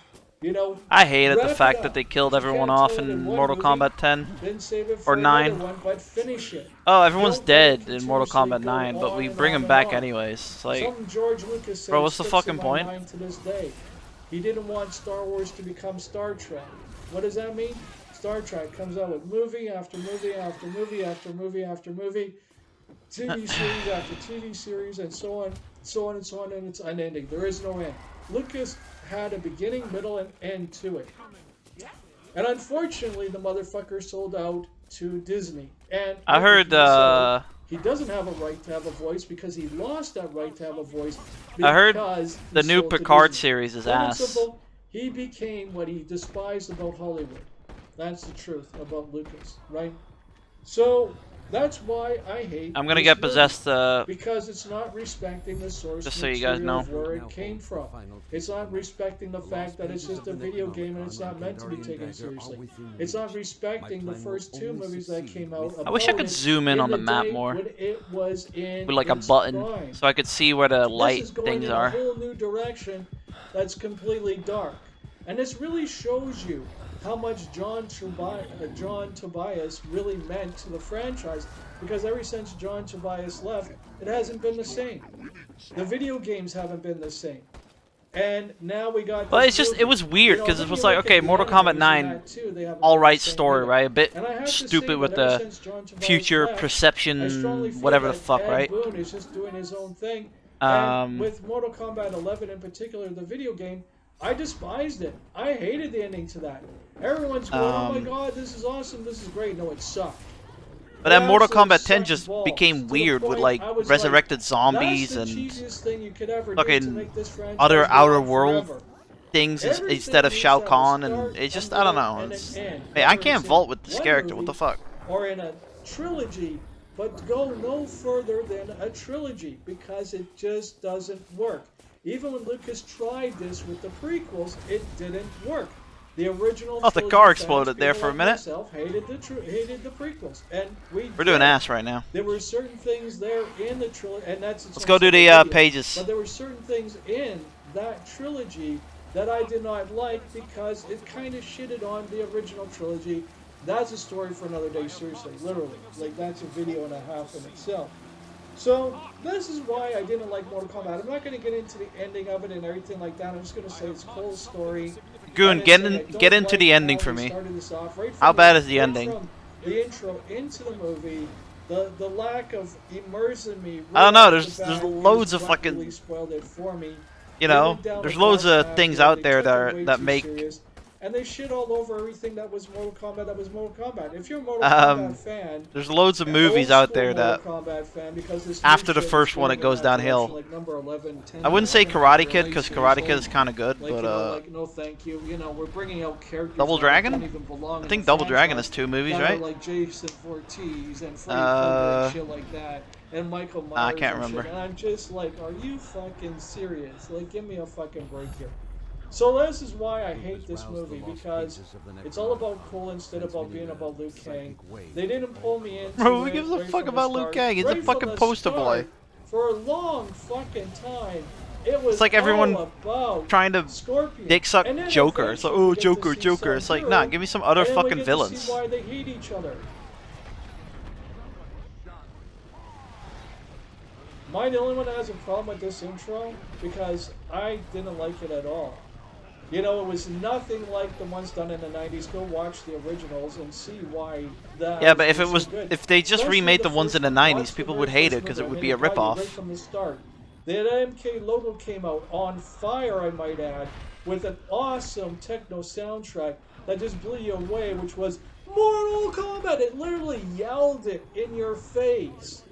You know, I hated wrap the it fact up. that they killed You everyone can't off tell it in one Mortal movie, Kombat 10. then save it for Or another 9. one, but finish it. Oh, everyone's Don't let dead it in Mortal continuously Kombat go 9, but on we and bring on them and back on. anyways. It's like, Something George Lucas said bro, what's the sticks fucking in my point? mind to this day. He didn't want Star Wars to become Star Trek. What does that mean? Star Trek comes out with movie after movie after movie after movie after movie, TV series after TV series, and so on, so on and so on, and it's unending. There is no end. Lucas had a beginning, middle, and end to it. And unfortunately, the motherfucker sold out to Disney. And I heard, he doesn't have a right to have a voice because he lost that right to have a voice. I heard because the he new sold to Picard Disney. series is Plain and ass. simple, he became what he despised about Hollywood. That's the truth about Lucas, right? So that's why I hate. I'm gonna this get movie, possessed, because it's not respecting the source just so you guys material know. of where it came from. It's not respecting the fact that it's just a video game and it's not meant to be taken seriously. It's not respecting the first two movies that came out. I wish I could about it zoom in on the map day more. when it was in With like a its button, prime. so I could see where the light This is going things in are. a whole new direction that's completely dark. And this really shows you how much John Tobias really meant to the franchise, because ever since John Tobias left, it hasn't been the same. The video games haven't been the same. And now we got. Well, this it's just movie. it was weird You know, because then it was you like, look okay, at the Mortal animes Kombat in 9, that too, they have all about right the same story, thing. right? A bit And I have to stupid say with that ever the since John Tavares future left, I strongly perception, feel whatever the that fuck, Ed right? Boon is just doing his own thing. And Um, with Mortal Kombat 11 in particular, the video game, I despised it. I hated the ending to that. Everyone's going, oh my god, this is awesome, this is great. No, it sucked. but then It Mortal absolutely Kombat 10 sucked just balls, became to the weird with point like I was resurrected like, zombies that's the and cheesiest thing you could ever do fucking to make this franchise other go outer on world forever. things Everything instead of needs Shao to have a Kahn, start, and it's just a I don't middle, know. and an It's, end. hey, I Whether can't it's in vault with this one character. What movie the fuck? Or in a trilogy, but go no further than a trilogy because it just doesn't work. Even when Lucas tried this with the prequels, it didn't work. The original. Oh, the trilogy car fans, exploded there people for a like minute. myself, hated the prequels, and We're doing ass right now. there were certain things there in the trilogy, and that's. Let's go do the video, pages. But there were certain things in that trilogy that I did not like because it kind of shitted on the original trilogy. That's a story for another day, seriously, literally. Like, that's a video and a half in itself. So, this is why I didn't like Mortal Kombat. I'm not going to get into the ending of it and everything like that. I'm just going to say it's Cole's story. Goon, And get it's in, like, I get don't into like the ending how for they me. started this off. Right How from bad is the right ending? from the intro into the movie, the lack of immersing me. I don't right know, off the there's bat loads is of what fucking- really spoiled it for me. You They know, went down there's the loads dark of path things where out they there took it that way that too make. serious, and they shit all over everything that was Mortal Kombat. That was Mortal Kombat. If you're a Mortal Um, Kombat fan, There's loads of an movies old out school there that Mortal Kombat fan, because this after new the shit first is one it going goes in that downhill. direction, like number 11, 10, I wouldn't say 11 Karate after Kid a because late Karate series, Kid is kind of good, like, but you know, like, no thank you. You know, we're bringing out characters Double that Dragon? don't even belong I in think the Double Dragon franchise, is 2 movies, that are right? like Jason Voorhees and Freddy Krueger and shit like that, and Michael Myers. I can't and remember. Shit. And I'm just like, are you fucking serious? Like, give me a fucking break here. So this is why I hate this movie, because it's all about Cole instead of about being about Liu Kang. They didn't pull me into Bro, who it gives a right fuck from the about Liu start. Kang? He's a Right from fucking the poster boy. start, for a long fucking time, it was It's like everyone all about trying to Scorpion. dick suck And then Joker. It's like, eventually oh, we get to Joker, see Joker. It's like, Sub-Zero, nah, give me some other and then we fucking get to villains. see why they hate each other. Am I the only one that has a problem with this intro? Because I didn't like it at all. You know, it was nothing like the ones done in the 90s. Go watch the originals and see why that. Yeah, but if it so was, good. if they just Especially remade the ones in the first- 90s, watch the people very would hate first it because it movie. would I be mean, a it got you ripoff. right from the start. The MK logo came out on fire, I might add, with an awesome techno soundtrack that just blew you away, which was Mortal Kombat. It literally yelled it in your face.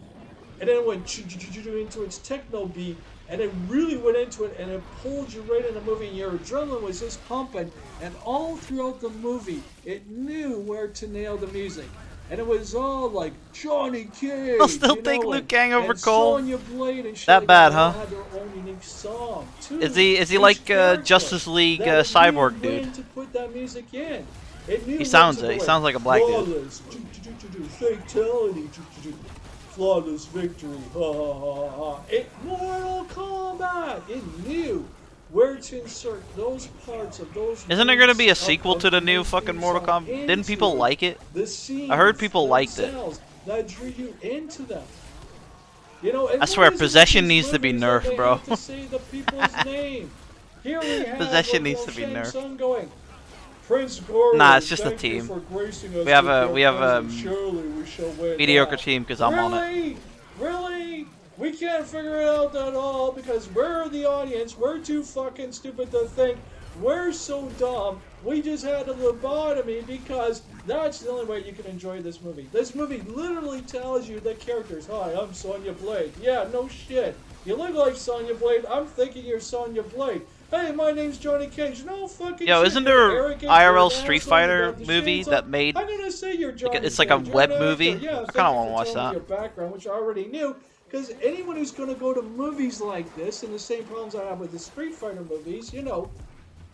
And then it went into its techno beat, and it really went into it, and it pulled you right in the movie, and your adrenaline was just pumping. And all throughout the movie, it knew where to nail the music. And it was all like Johnny Cage. I'll still you take know, Liu and- Kang over and Cole. Sonya Blade and shit That like bad, They all huh? had their own unique song, too. Is he Each like character Justice League that it Cyborg knew when dude? to put that music in. It knew He when sounds to it. He go sounds in. like a black dude. Flawless, fatality, flawless victory, ha ha ha ha. It Mortal Kombat. It knew where to insert those parts of those. Isn't there gonna be a moves sequel of to the the new main fucking theme Mortal song Kombat? Didn't people into like it? the scenes I heard people liked it. themselves that drew you into them. You know, and I swear, what is it with Possession these needs to be movies that nerfed, they bro. have to say the people's name. Here we have Possession needs Will to be Shang nerfed. Tsung going. Prince Goro, Nah, it's just a thank you team. for gracing us We have with a- your we have a, presence. Surely we shall win mediocre now. team 'cause I'm on it. Really? Really? We can't figure it out at all because we're the audience. We're too fucking stupid to think. We're so dumb. We just had a lobotomy because that's the only way you can enjoy this movie. This movie literally tells you the characters. Hi, I'm Sonya Blade. Yeah, no shit. You look like Sonya Blade. I'm thinking you're Sonya Blade. Hey, my name's Johnny Cage. No fucking Yo, shit. isn't You're there a arrogant, IRL you're an Street asshole, Fighter you got the movie shades that on. made- I'm gonna say you're Johnny it's like a Cage. You're web an actor. movie? Yeah, I thank kinda you wanna for watch telling me that. Your background, which I already knew, because anyone who's gonna go to movies like this, and the same problems I have with the Street Fighter movies, you know,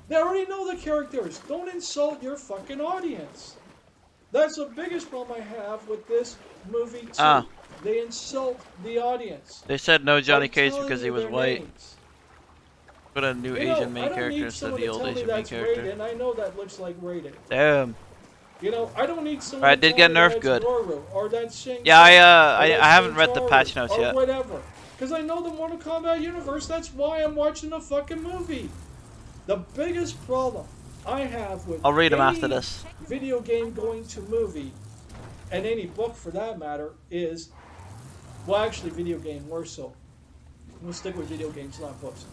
they already know the characters. Don't insult your fucking audience. That's the biggest problem I have with this movie too. Ah. They insult the audience. They said no Johnny I'm Cage telling because he you was their white. names. Put a new You know, Asian main I don't character need instead of someone the to old tell me Asian main that's character. Raiden. I know that looks like Raiden. Damn. You know, I don't need someone Alright, to did tell get me nerfed that's good. Goro, or that's Shang Yeah, Tsung, or I that's haven't read the Jotaro, patch notes or yet. whatever. Because I know the Mortal Kombat universe. That's why I'm watching the fucking movie. The biggest problem I have with I'll read them any after this. video game going to movie, and any book for that matter, is, well, actually, video game more so. We'll stick with video games, not books.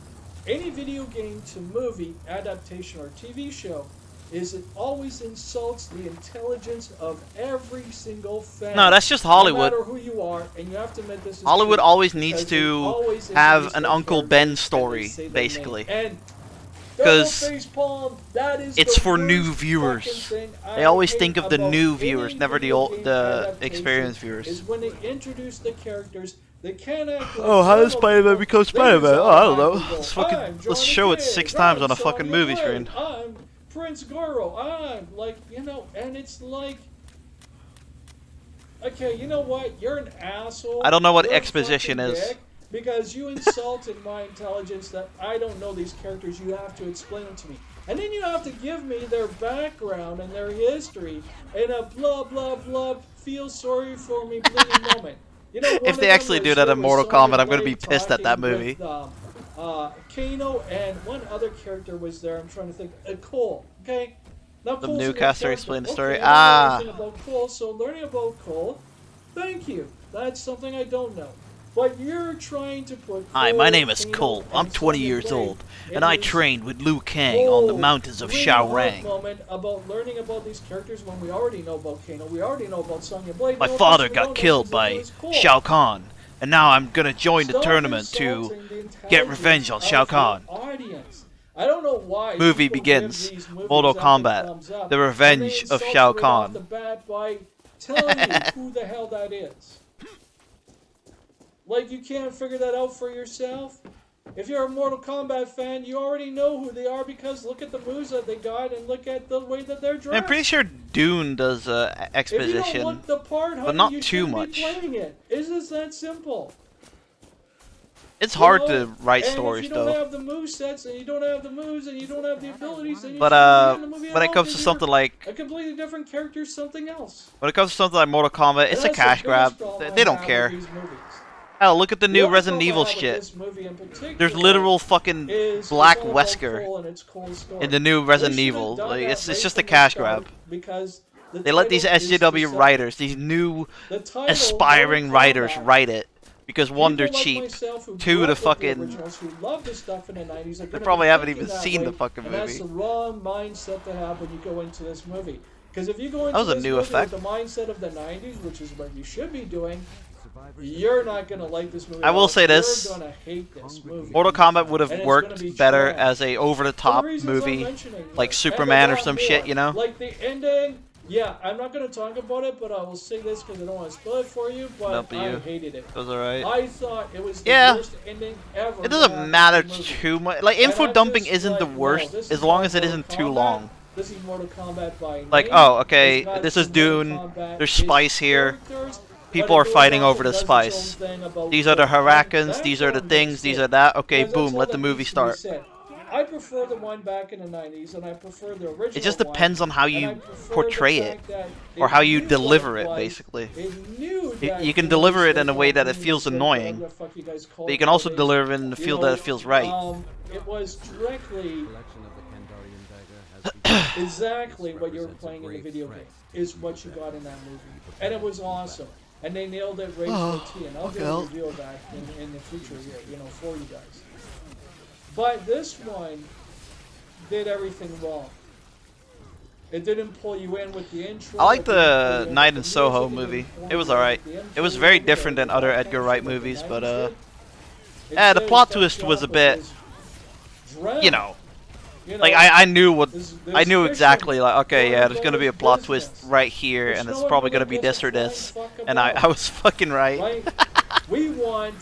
Any video game to movie adaptation or TV show is it always insults the intelligence of every single fan. No, that's just Hollywood. No matter who you are, and you have to admit this is Hollywood true, always needs because they to always have introduce an their Uncle characters Ben and story, they say their basically. name. And 'Cause double facepalm, that is it's the for new worst viewers. fucking thing I They always hate think of the about new any viewers, never the video old, game the adaptation experienced viewers. Is when they introduce the characters, they can't act like Oh, how does normal Spider-Man people. become They Spider-Man? just Oh, I don't know. automatically go, Let's fucking "I'm let's Johnny show it Cage, 6 times on a I'm fucking Sonya movie Blade, screen. I'm Prince Goro. I'm like, you know, and it's like, okay, you know what? You're an asshole. I don't know what You're a exposition fucking is. dick because you insulted my intelligence that I don't know these characters. You have to explain them to me. And then you have to give me their background and their history in a blah, blah, blah, feel sorry for me bleeding moment. You know, one If of they them actually was do that there in was Mortal Sonya Kombat, I'm gonna be Blade pissed at that talking movie. with, Kano, and one other character was there. I'm trying to think. Cole, okay? Now, The Cole's a good newcaster character. explained the Okay, story. I don't know anything about Cole, so learning about Cole, thank you. That's something I don't know. But you're trying to put Hi, Cole, my name is Kano, Cole. I'm and 20 Sonya years Blade old, in and I this trained with Liu Kang on the whole mountains of really Shao hard Rang. moment about learning about these characters when we already know about Kano, we already know about Sonya Blade. My The only father person we don't got know killed is by who is Cole. Shao Kahn, and now I'm gonna join the Stop tournament to insulting the get revenge on intelligence Shao of your Kahn. Audience. I don't know why. Movie people begins. give these movies Mortal that Kombat. thumbs up, The and they Revenge of insult Shao you right off Kahn. the bat by telling you who the hell that is. Like, you can't figure that out for yourself? If you're a Mortal Kombat fan, you already know who they are because look at the moves that they got and look at the way that they're dressed. I'm pretty sure Dune does If you don't exposition. look the part, honey, not you too shouldn't much. Be playing it. It's just that simple. It's hard You know? to write And stories if you don't though. have the movesets and you don't have the moves and you don't have the abilities, then you But shouldn't be in the movie at when it all, comes to 'cause something you're like a completely different character, something else. when it comes to something like Mortal Kombat, it's a And that's the cash biggest grab. problem They I don't have care. with these movies. Hell, look at the new other Resident problem I Evil have with shit. this movie in particular There's literal fucking is Black it's all about Wesker Cole and it's Cole's story. in the new They Resident should have Evil. done Like, that it's right just a from the cash start grab. because the They let these title is SJW deceptive. writers, these new The title, aspiring Mortal writers, Kombat, write it. Because one, they're people like cheap. myself who Two, grew the up with fucking- originals, who love this stuff in the 90s, are gonna probably be haven't thinking even that seen way, the fucking and that's movie. the wrong mindset to have when you go into this movie. Because if you go into was a this new movie effect. with the mindset of the 90s, which is what you should be doing, you're not gonna like this movie. I at will all. say this. You're gonna hate this movie. Mortal Kombat would And have it's worked gonna be better trash. as a For over-the-top the reasons I'm movie, mentioning, like and Superman a or lot some more. shit, you know? Like the ending, yeah, I'm not gonna talk about it, but I will say this because I don't want to spoil it for you. But Don't be I you. hated it. It was alright. I thought it was the Yeah. worst ending ever. It to doesn't happen matter in a movie. too much. Like, And info I'm dumping just isn't the like, no, worst this as is long not as it Mortal isn't too Kombat. long. This is Mortal Kombat by Like, name. oh, okay, It's got this is some Dune. Mortal Kombat. There's It's spice here. characters, People but are it goes fighting off over and the does its spice. own thing about These are the Japan. Harakans, That's these are the all things, that's these it. are that. Okay, Because that's boom, all let the that movie needs to be start. said. I prefer the one back in the 90s, and I prefer the original. It just one, depends on how and I you prefer portray the it, fact that or how you knew what deliver it, was. basically. It knew You- that you can it deliver was it in a way that it like feels annoying, whatever the fuck you guys call But you it can also nowadays. deliver it in the You field know, that it feels right. It was directly exactly what you were playing in the video game is what you got in that movie, and it was awesome. And they nailed it right to the T. And I'll do a review of that in the future, you know, for you guys. But this one did everything wrong. It didn't pull you in with the intro. I like it didn't pull the you in Night with in the music, Soho it didn't movie. pull It you was in alright. with the It was intro, very it different than didn't other have Edgar that Wright kind of movies, shit but that the 90s did. yeah, the Instead, plot it twist kept was a you bit, up with you this know, you like know, I knew what, this I knew fiction exactly, like, okay, going yeah, there's gonna be a about plot business. twist right here, Which and no it's one probably really gonna be gives this a or this, flying fuck and I about. was fucking right. Right? We want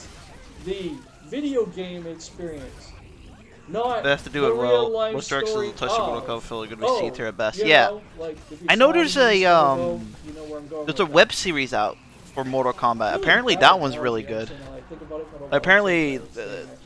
the video game experience, not They have to do the it well. real-life Most directors story will touch the Mortal of, Kombat film are gonna be C tier at best. you Yeah, know, like, if you I know saw there's the movie a Soho, you know where I'm going there's with a that. web series out for Mortal Kombat. Really Apparently bad that one's quality, really good. actually, now that I think about it, but I'll watch Apparently, it, but it's saying that.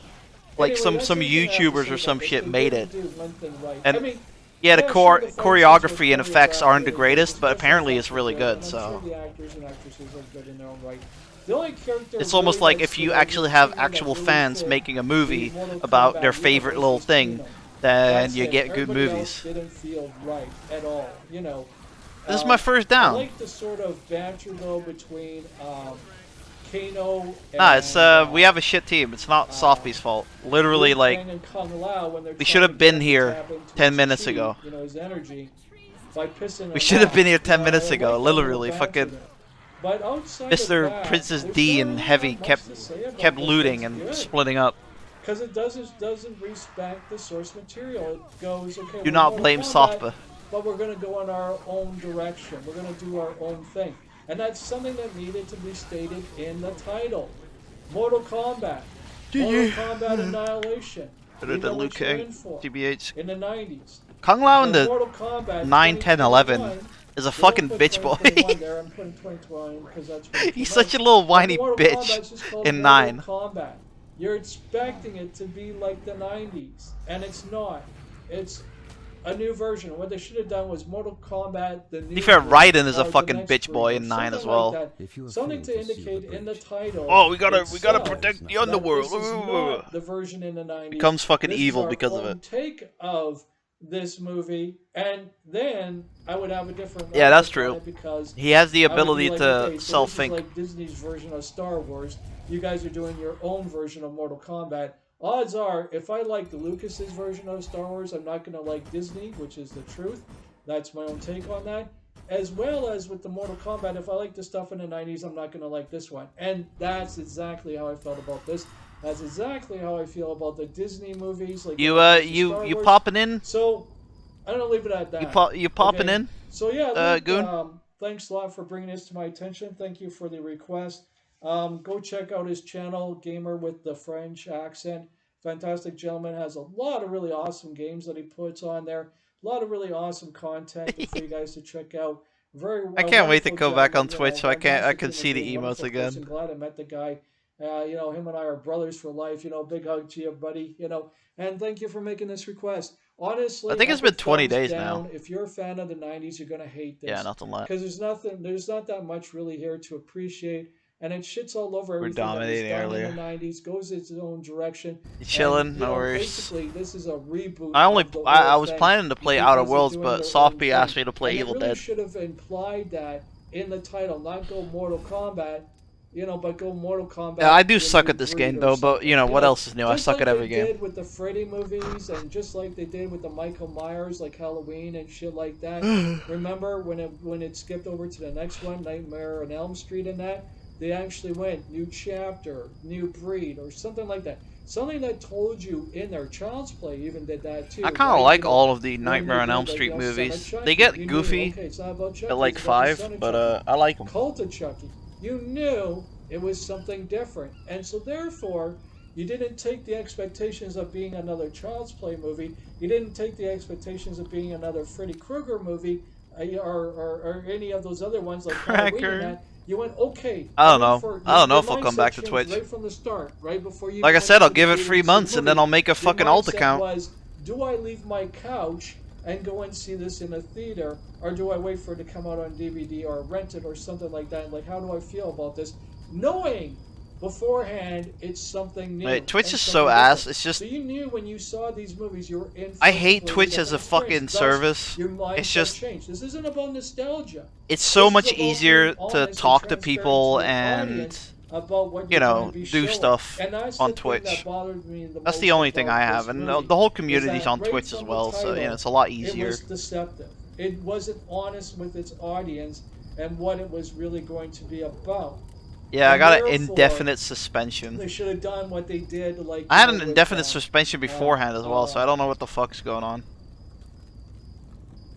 like Anyway, some that's the thing I have to YouTubers say or some about this. shit They made didn't it. do one thing right. And I mean, yeah, the yeah, sure, the fight scenes were choreography and effects choreographed aren't the really greatest, good, but the special apparently effects it's were really good, good. and I'm So sure the actors and actresses are good in their own right. The only character It's almost really like that's if you the actually only have thing that actual really fans fit making a the movie Mortal about Kombat their favorite universe little was thing, Kano. then That's you it. get good Everybody movies. else didn't feel right at all, you know. This is my first I down. like the sort of banter though between Kano and Nah, it's we have a shit team. It's not Softby's fault. Literally, Liu like, Kang and Kung Lao when they're we trying should have to been get him to here tap into 10 his minutes chi, ago. You know, his energy, by pissing We him should have off. been here 10 You know, minutes I ago. like that little Literally, banter fucking there. But outside Mr. of that, Princess there's D not and really Heavy that much kept to say about kept this looting that's and good. splitting up. Because it doesn't respect the source material. It goes, okay, Do we're not Mortal blame Kombat, Softba. but we're going to go in our own direction. We're going to do our own thing. And that's something that needed to be stated in the title. Mortal Kombat. Mortal Kombat Annihilation. We know Liu what you're in Kang, for TBH. in the 90s. Kung Lao in So the Mortal Kombat 9, 10, 11 2021, is a we don't fucking put bitch 2021 boy. there. I'm putting 2021 because that's when it He's came such a out. little But whiny Mortal bitch Kombat's just called in Mortal 9. Kombat. You're expecting it to be like the 90s, and it's not. It's a new version. What they should have done was Mortal Kombat, the new To be fair, version, Raiden is a or the fucking next bitch boy version, in 9 as something well. like that. Something to indicate in the title. Oh, we gotta itself protect the that underworld. This is not the version in the 90s. Becomes fucking This evil is our because of own it. take of this movie, and then I would have a different. Yeah, that's outlook on true. it because He has the I would be ability like, to okay, so this is self-think. like Disney's version of Star Wars. You guys are doing your own version of Mortal Kombat. Odds are, if I liked Lucas's version of Star Wars, I'm not going to like Disney, which is the truth. That's my own take on that. As well as with the Mortal Kombat, if I like the stuff in the 90s, I'm not going to like this one. And that's exactly how I felt about this. That's exactly how I feel about the Disney movies. Like You Star you Wars. popping in? So I'm gonna leave it at that. You popping Okay? in? So yeah, Luke, Goon? thanks a lot for bringing this to my attention. Thank you for the request. Go check out his channel, Gamer with the French Accent. Fantastic gentleman, has a lot of really awesome games that he puts on there. A lot of really awesome content for you guys to check out. I can't wait to wonderful go back on gentleman, Twitch so I can fantastic see the human being, emotes wonderful again. person. Glad I met the guy. You know, him and I are brothers for life. You know, big hug to you, buddy. You know, and thank you for making this request. Honestly, I think it's been 20 thumbs days down. now. If you're a fan of the 90s, you're gonna hate this. Yeah, nothing left. Because there's not that much really here to appreciate, and it shits all over everything dominating that was done earlier. in the 90s, goes its own direction. You chilling? And, you No know, worries. Basically, this is a reboot. I of the I whole was thing planning to play because Outer they're Worlds, doing but their own Softby thing. asked me to play And Evil it really Dead. should have implied that in the title, not go Mortal Kombat. You know, but go Mortal Kombat. Yeah, I do the suck new at this breed game or though, but something. you know what else is new? I Just suck like at every they game. did with the Freddy movies, and just like they did with the Michael Myers, like Halloween and shit like that. Remember when it skipped over to the next one, Nightmare on Elm Street, and that they actually went new chapter, new breed, or something like that. Something that told you in there. Child's Play even did that too. I kind of right? like You know, all of the when Nightmare they on did, Elm like, Street you know, Son of movies. Chucky, They get you knew, goofy okay, it's not about Chucky, at like it's about the 5, Son of but Chucky. I like them. Cult of Chucky. You knew it was something different, and so therefore you didn't take the expectations of being another Child's Play movie. You didn't take the expectations of being another Freddy Krueger movie, or any of those other ones like Halloween and Cracker. that. You went okay. I don't I know. went for- I don't know your if I'll come back to mindset Twitch. changed right from the start, right before you. Like I went said, I'll into give the it theater 3 to see the months and then movie. I'll make a Your fucking alt mindset account. Was, do I leave my couch and go and see this in a theater, or do I wait for it to come out on DVD or rent it or something like that? Like, how do I feel about this? Knowing beforehand it's something new. Wait, Twitch and is something so ass. different. It's just So you knew when you saw these movies you were in. I for hate the Twitch as a different fucking things. Thus, service. your mindset It's just changed. This isn't about nostalgia. it's so This is much about being easier to honest and talk to transparent people to your and audience about what you you're going know, to be do showing. stuff And that's on the thing Twitch. that bothered me the That's most the only thing I about have, this and movie, the whole is community's that on right Twitch from as the well, so you know title, it's a lot It easier. was deceptive. It wasn't honest with its audience and what it was really going to be about. Yeah, I and got an therefore, indefinite suspension. They should have done what they did, like I had you an know, with, indefinite suspension beforehand as well, so I uh, don't know what the fuck's going on.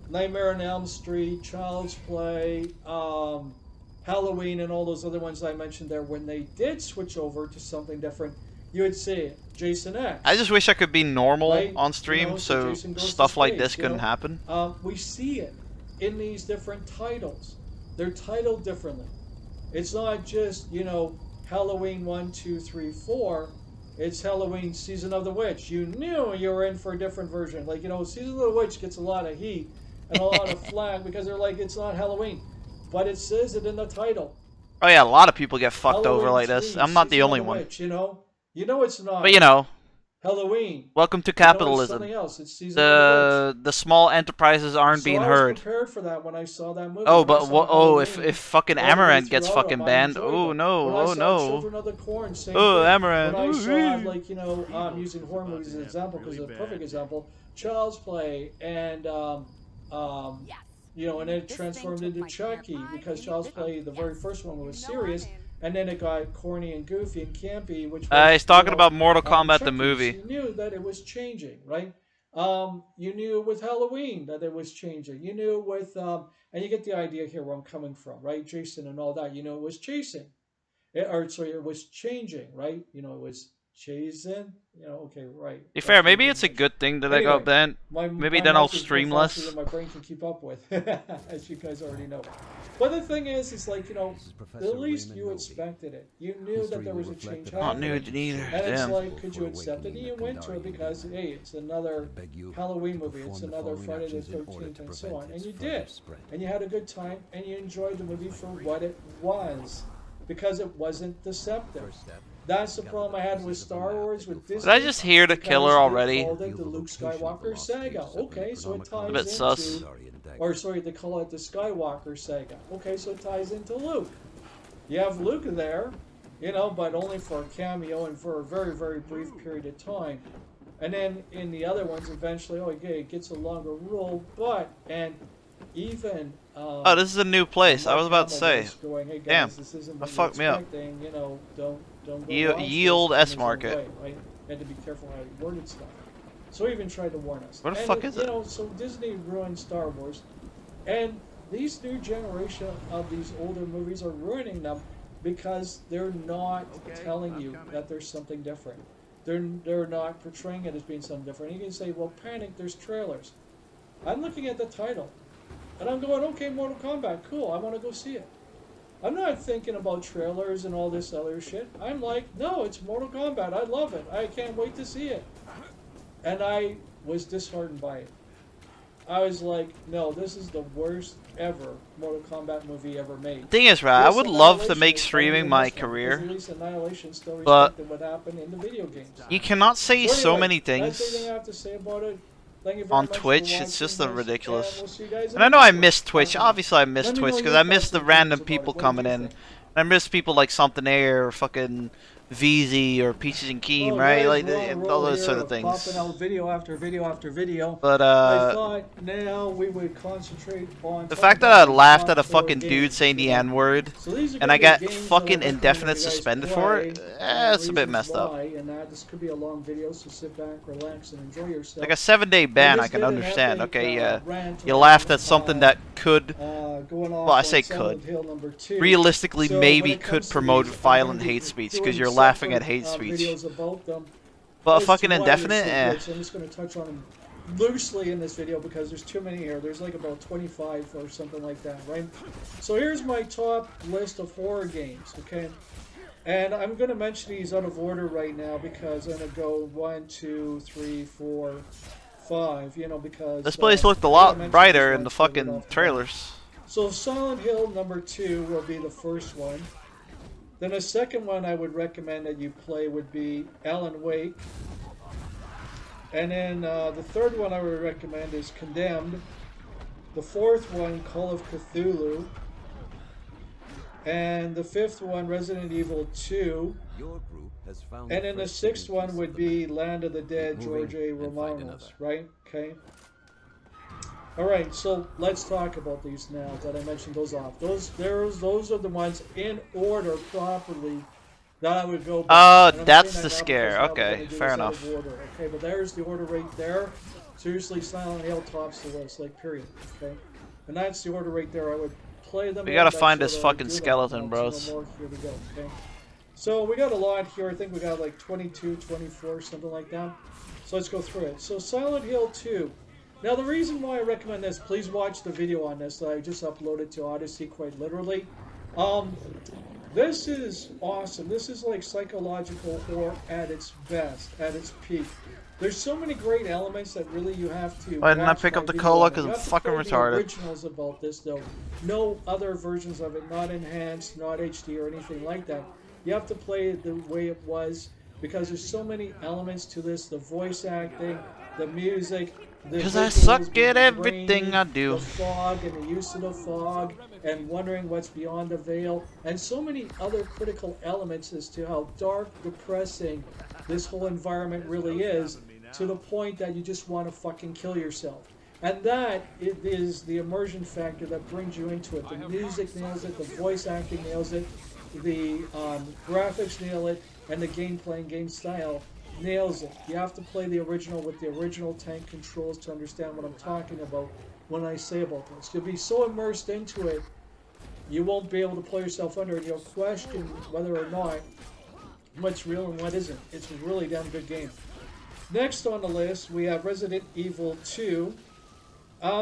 Nightmare on Elm Street, Child's Play, Halloween, and all those other ones I mentioned there. When they did switch over to something different, you would see it. Jason X. I just wish I could be normal Right? on You stream, know, so so Jason Goes to stuff like Space, this you couldn't know? happen. We see it in these different titles. They're titled differently. It's not just, you know, Halloween 1, 2, 3, 4. It's Halloween Season of the Witch. You knew you were in for a different version. Like, you know, Season of the Witch gets a lot of heat and a lot of flack because they're like, it's not Halloween. But it says it in the title. Oh yeah, a lot of people get fucked over Halloween like this. 3, I'm not the Season of only the one. Witch, you know it's not. But you know, Halloween. welcome to You know it's capitalism. something else. It's Season of the Witch. The small enterprises aren't So being I was heard. prepared for that when I saw that movie. Oh, When I but saw what? Oh, if Halloween, fucking all the way Amaranth gets through fucking Autumn, I banned. enjoyed Oh it. no! When I Oh saw no! Children of the Corn, same Oh, thing. Amaranth. When I saw, Ooh. like, I'm using horror movies as an example because it's a perfect example. Child's Play and and it transformed into Chucky because Child's Play, the very first one, was serious, and then it got corny and goofy and campy, which was, He's talking about Mortal Kombat Chucky. the movie. So you knew that it was changing, right? You knew with Halloween that it was changing. You knew with and you get the idea here where I'm coming from, right? Jason and all that. You know, it was chasing, it was changing, right? You know, it was chasing. Okay, right. To be fair, maybe it's a good thing that I got banned. Maybe then I'll mouth is stream more faster less. than my brain can keep up with, as you guys already know. But the thing is like, at least you expected it. You knew that there was a change Not happening. new neither. And it's Damn. like, could you accept it? And you went to it because, hey, it's another Halloween movie, it's another Friday the 13th, and so on. And you did. And you had a good time, and you enjoyed the movie for what it was. Because it wasn't deceptive. That's the problem I had with Star Wars, with Disney. Did I just hear the killer already? They called it the Luke Skywalker saga. Okay, so it ties A bit into... sus. Or, sorry, they call it the Skywalker saga. Okay, so it ties into Luke. You have Luke there, but only for a cameo and for a very, very brief period of time. And then in the other ones, eventually, it gets a longer role, and even... Oh, this is a new place. I was about to say. Going, hey guys, Damn, this isn't that what fucked me you're up. expecting, don't go Yield wrong S in market. way, right? You had to be careful how you worded stuff. So he even tried to warn us. Where the And fuck is it? So Disney ruined Star Wars, and these new generation of these older movies are ruining them because they're not telling you that there's something different. They're not portraying it as being something different. You can say, well, panic, there's trailers. I'm looking at the title, and I'm going, okay, Mortal Kombat, cool, I want to go see it. I'm not thinking about trailers and all this other shit. I'm like, no, it's Mortal Kombat. I love it. I can't wait to see it. And I was disheartened by it. I was like, no, this is the worst ever Mortal Kombat movie ever made. Thing is, right, I would love to make streaming my career, but what happened in the video games. you cannot say So so anyway, many that's things everything I have to say about it. Thank you very on much for Twitch. It's just watching this, ridiculous. and we'll see you guys in And I the know I next one. miss Twitch. Obviously, I miss Let me Twitch know because your I miss thoughts the and random feelings people about it. What coming did you in. think? I miss people like Something Air or fucking VZ or Peaches and Keem, Well, right? guys, Like we're on a all roll those here sort of things. Popping out video after video after video. But I thought now we would concentrate on the talking fact that about I laughed the at a top four fucking games, dude saying the N word, So these are and I gonna got be games fucking that I recommend indefinite you guys suspended for it, play, it's a bit reasons messed up. why, and this could be a long video, so sit back, relax, and enjoy yourself. Like a 7-day ban, I I just can did an understand. epic, Okay, yeah, rant you on, laughed at something that could, going off well, I on say Silent could, Hill #2. realistically So maybe when it could comes to promote these, I'm violent gonna be hate speech doing because you're laughing at separate, hate speech. videos about them. But As to fucking why they're indefinite, so eh. good, so I'm just going to touch on them loosely in this video because there's too many here. There's like about 25 or something like that, right? So here's my top list of horror games, okay? And I'm going to mention these out of order right now because I'm going to go 1, 2, 3, 4, 5, because... This place looked a I lot mentioned brighter these in the ones right fucking off the bat. trailers. So Silent Hill #2 will be the first one. Then the second one I would recommend that you play would be Alan Wake. And then the third one I would recommend is Condemned. The fourth one, Call of Cthulhu. And the fifth one, Resident Evil 2. And then the sixth one would be Land of the Dead, George A. Romanos, right? Okay. Alright, so let's talk about these now that I mentioned those off. Those are the ones in order properly that I would go by. Oh, And I'm that's saying the that now scare. because now we're Okay, gonna do fair this out enough. of order, okay, but there's the order right there. Seriously, Silent Hill tops the list, like, period, okay? And that's the order right there. I would play them. We gotta in, find that's this what I would fucking do them. skeleton, No bros. more. Here we go, okay? So we got a lot here. I think we got like 22, 24, something like that. So let's go through it. So Silent Hill 2. Now the reason why I recommend this, please watch the video on this that I just uploaded to Odyssey quite literally. This is awesome. This is like psychological horror at its best, at its peak. There's so many great elements that really you have to. Why didn't I watch pick my up the video cola? on. 'Cause You I'm have to fucking play retarded. The originals about this though. No other versions of it, not enhanced, not HD or anything like that. You have to play it the way it was because there's so many elements to this. The voice acting, the music, the 'Cause I visuals suck being at everything grainy, I do. the fog and the use of the fog, and wondering what's beyond the veil, and so many other critical elements as to how dark, depressing this whole environment really is, to the point that you just want to fucking kill yourself. And that it is the immersion factor that brings you into it. The music nails it, the voice acting nails it, the graphics nail it, and the gameplay and game style nails it. You have to play the original with the original tank controls to understand what I'm talking about when I say about this. You'll be so immersed into it, you won't be able to play yourself under it. You'll question whether or not what's real and what isn't. It's a really damn good game. Next on the list, we have Resident Evil 2.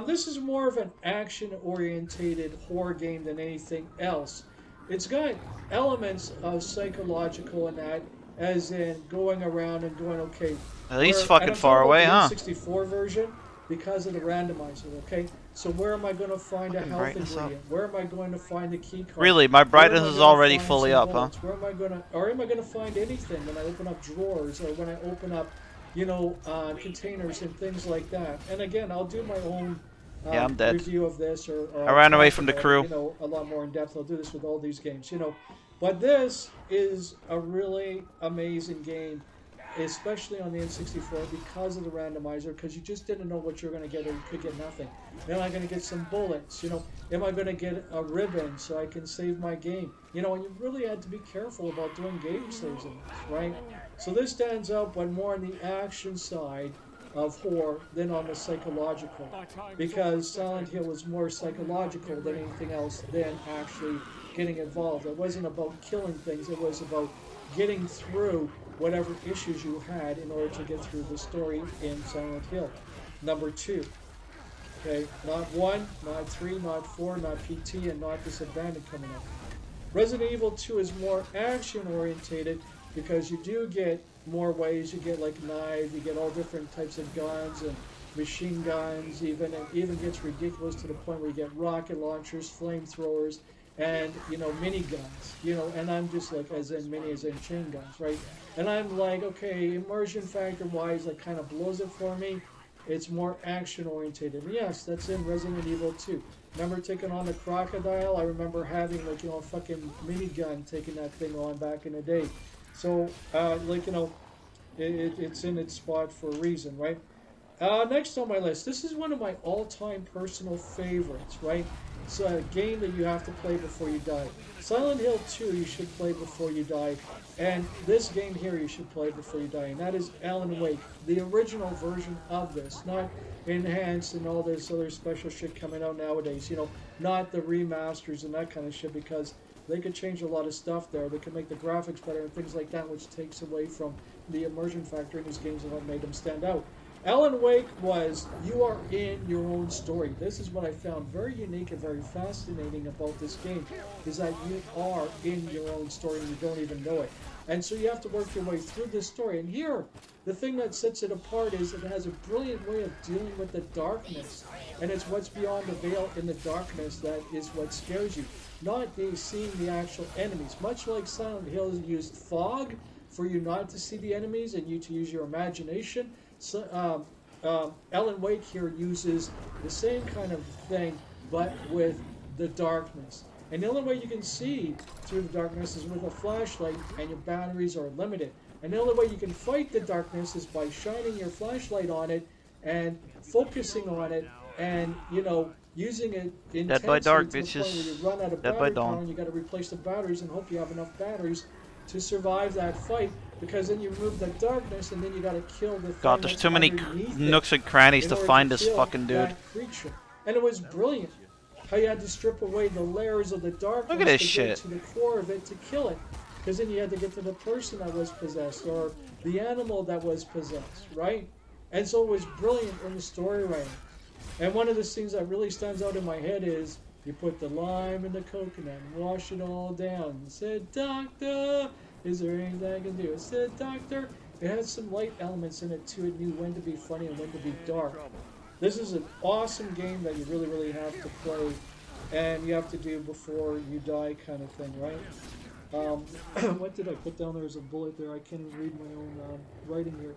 This is more of an action-orientated horror game than anything else. It's got elements of psychological and that, as in going around and going, okay. At least and fucking I'm far talking away, about huh? the N64 version because of the randomizer, okay? So where am I going to find a health brightness up. ingredient? Where am I going to find a key card? Really, my Where brightness am I is gonna already find fully some up, huh? bullets? Where am I going to, or am I going to find anything when I open up drawers or when I open up, you know, containers and things like that? And again, I'll do my own Yeah, I'm dead. review of this, or I ran I'll away talk from the about it, crew. you know, a lot more in depth. I'll do this with all these games, you know. But this is a really amazing game, especially on the N64 because of the randomizer, because you just didn't know what you're going to get, or you could get nothing. Am I going to get some bullets? You know, am I going to get a ribbon so I can save my game? You know, and you really had to be careful about doing game saves in this, right? So this stands out, but more on the action side of horror than on the psychological, because Silent Hill was more psychological than anything else than actually getting involved. It wasn't about killing things, it was about getting through whatever issues you had in order to get through the story in Silent Hill. Number 2. Okay, not 1, not 3, not 4, not PT, and not this abandoned coming up. Resident Evil 2 is more action orientated because you do get more ways. You get like knives, you get all different types of guns and machine guns, even, and even gets ridiculous to the point where you get rocket launchers, flamethrowers, and, you know, mini guns, you know, and I'm just like, as in mini, as in chain guns, right? And I'm like, okay, immersion factor wise, that kind of blows it for me. It's more action orientated. And yes, that's in Resident Evil 2. Remember taking on the crocodile? I remember having, like, you know, a fucking minigun, taking that thing on back in the day. So, like, you know, it's in its spot for a reason, right? Next on my list, this is one of my all-time personal favorites, right? It's a game that you have to play before you die. Silent Hill 2 you should play before you die, and this game here you should play before you die, and that is Alan Wake, the original version of this, not enhanced and all this other special shit coming out nowadays, you know, not the remasters and that kind of shit, because they could change a lot of stuff there. They could make the graphics better and things like that, which takes away from the immersion factor in these games and what made them stand out. Alan Wake was, you are in your own story. This is what I found very unique and very fascinating about this game, is that you are in your own story and you don't even know it. And so you have to work your way through this story. And here, the thing that sets it apart is it has a brilliant way of dealing with the darkness. And it's what's beyond the veil in the darkness that is what scares you. Not seeing the actual enemies. Much like Silent Hill used fog for you not to see the enemies and you to use your imagination. So, Alan Wake here uses the same kind of thing, but with the darkness. And the only way you can see through the darkness is with a flashlight, and your batteries are limited. And the only way you can fight the darkness is by shining your flashlight on it and focusing on it, and, you know, using it intensely Dead by dark, to the point where you bitches. run out of Dead by battery dawn. power, and you got to replace the batteries and hope you have enough batteries to survive that fight, because then you remove the darkness and then you gotta kill the God, thing there's that's too many underneath it nooks and crannies in to order find this kill fucking dude. that creature. And it was brilliant how you had to strip away the layers of the darkness Look at this to shit. get to the core of it to kill it, because then you had to get to the person that was possessed or the animal that was possessed, right? And so it was brilliant in the story writing. And one of the things that really stands out in my head is you put the lime in the coconut and wash it all down. I said, "Doctor, is there anything I can do?" I said, "Doctor, It had some light elements in it too. It knew when to be funny and when to be dark. This is an awesome game that you really, really have to play, and you have to do before you die, kind of thing, right? What did I put down there as a bullet there? I can't even read my own writing here.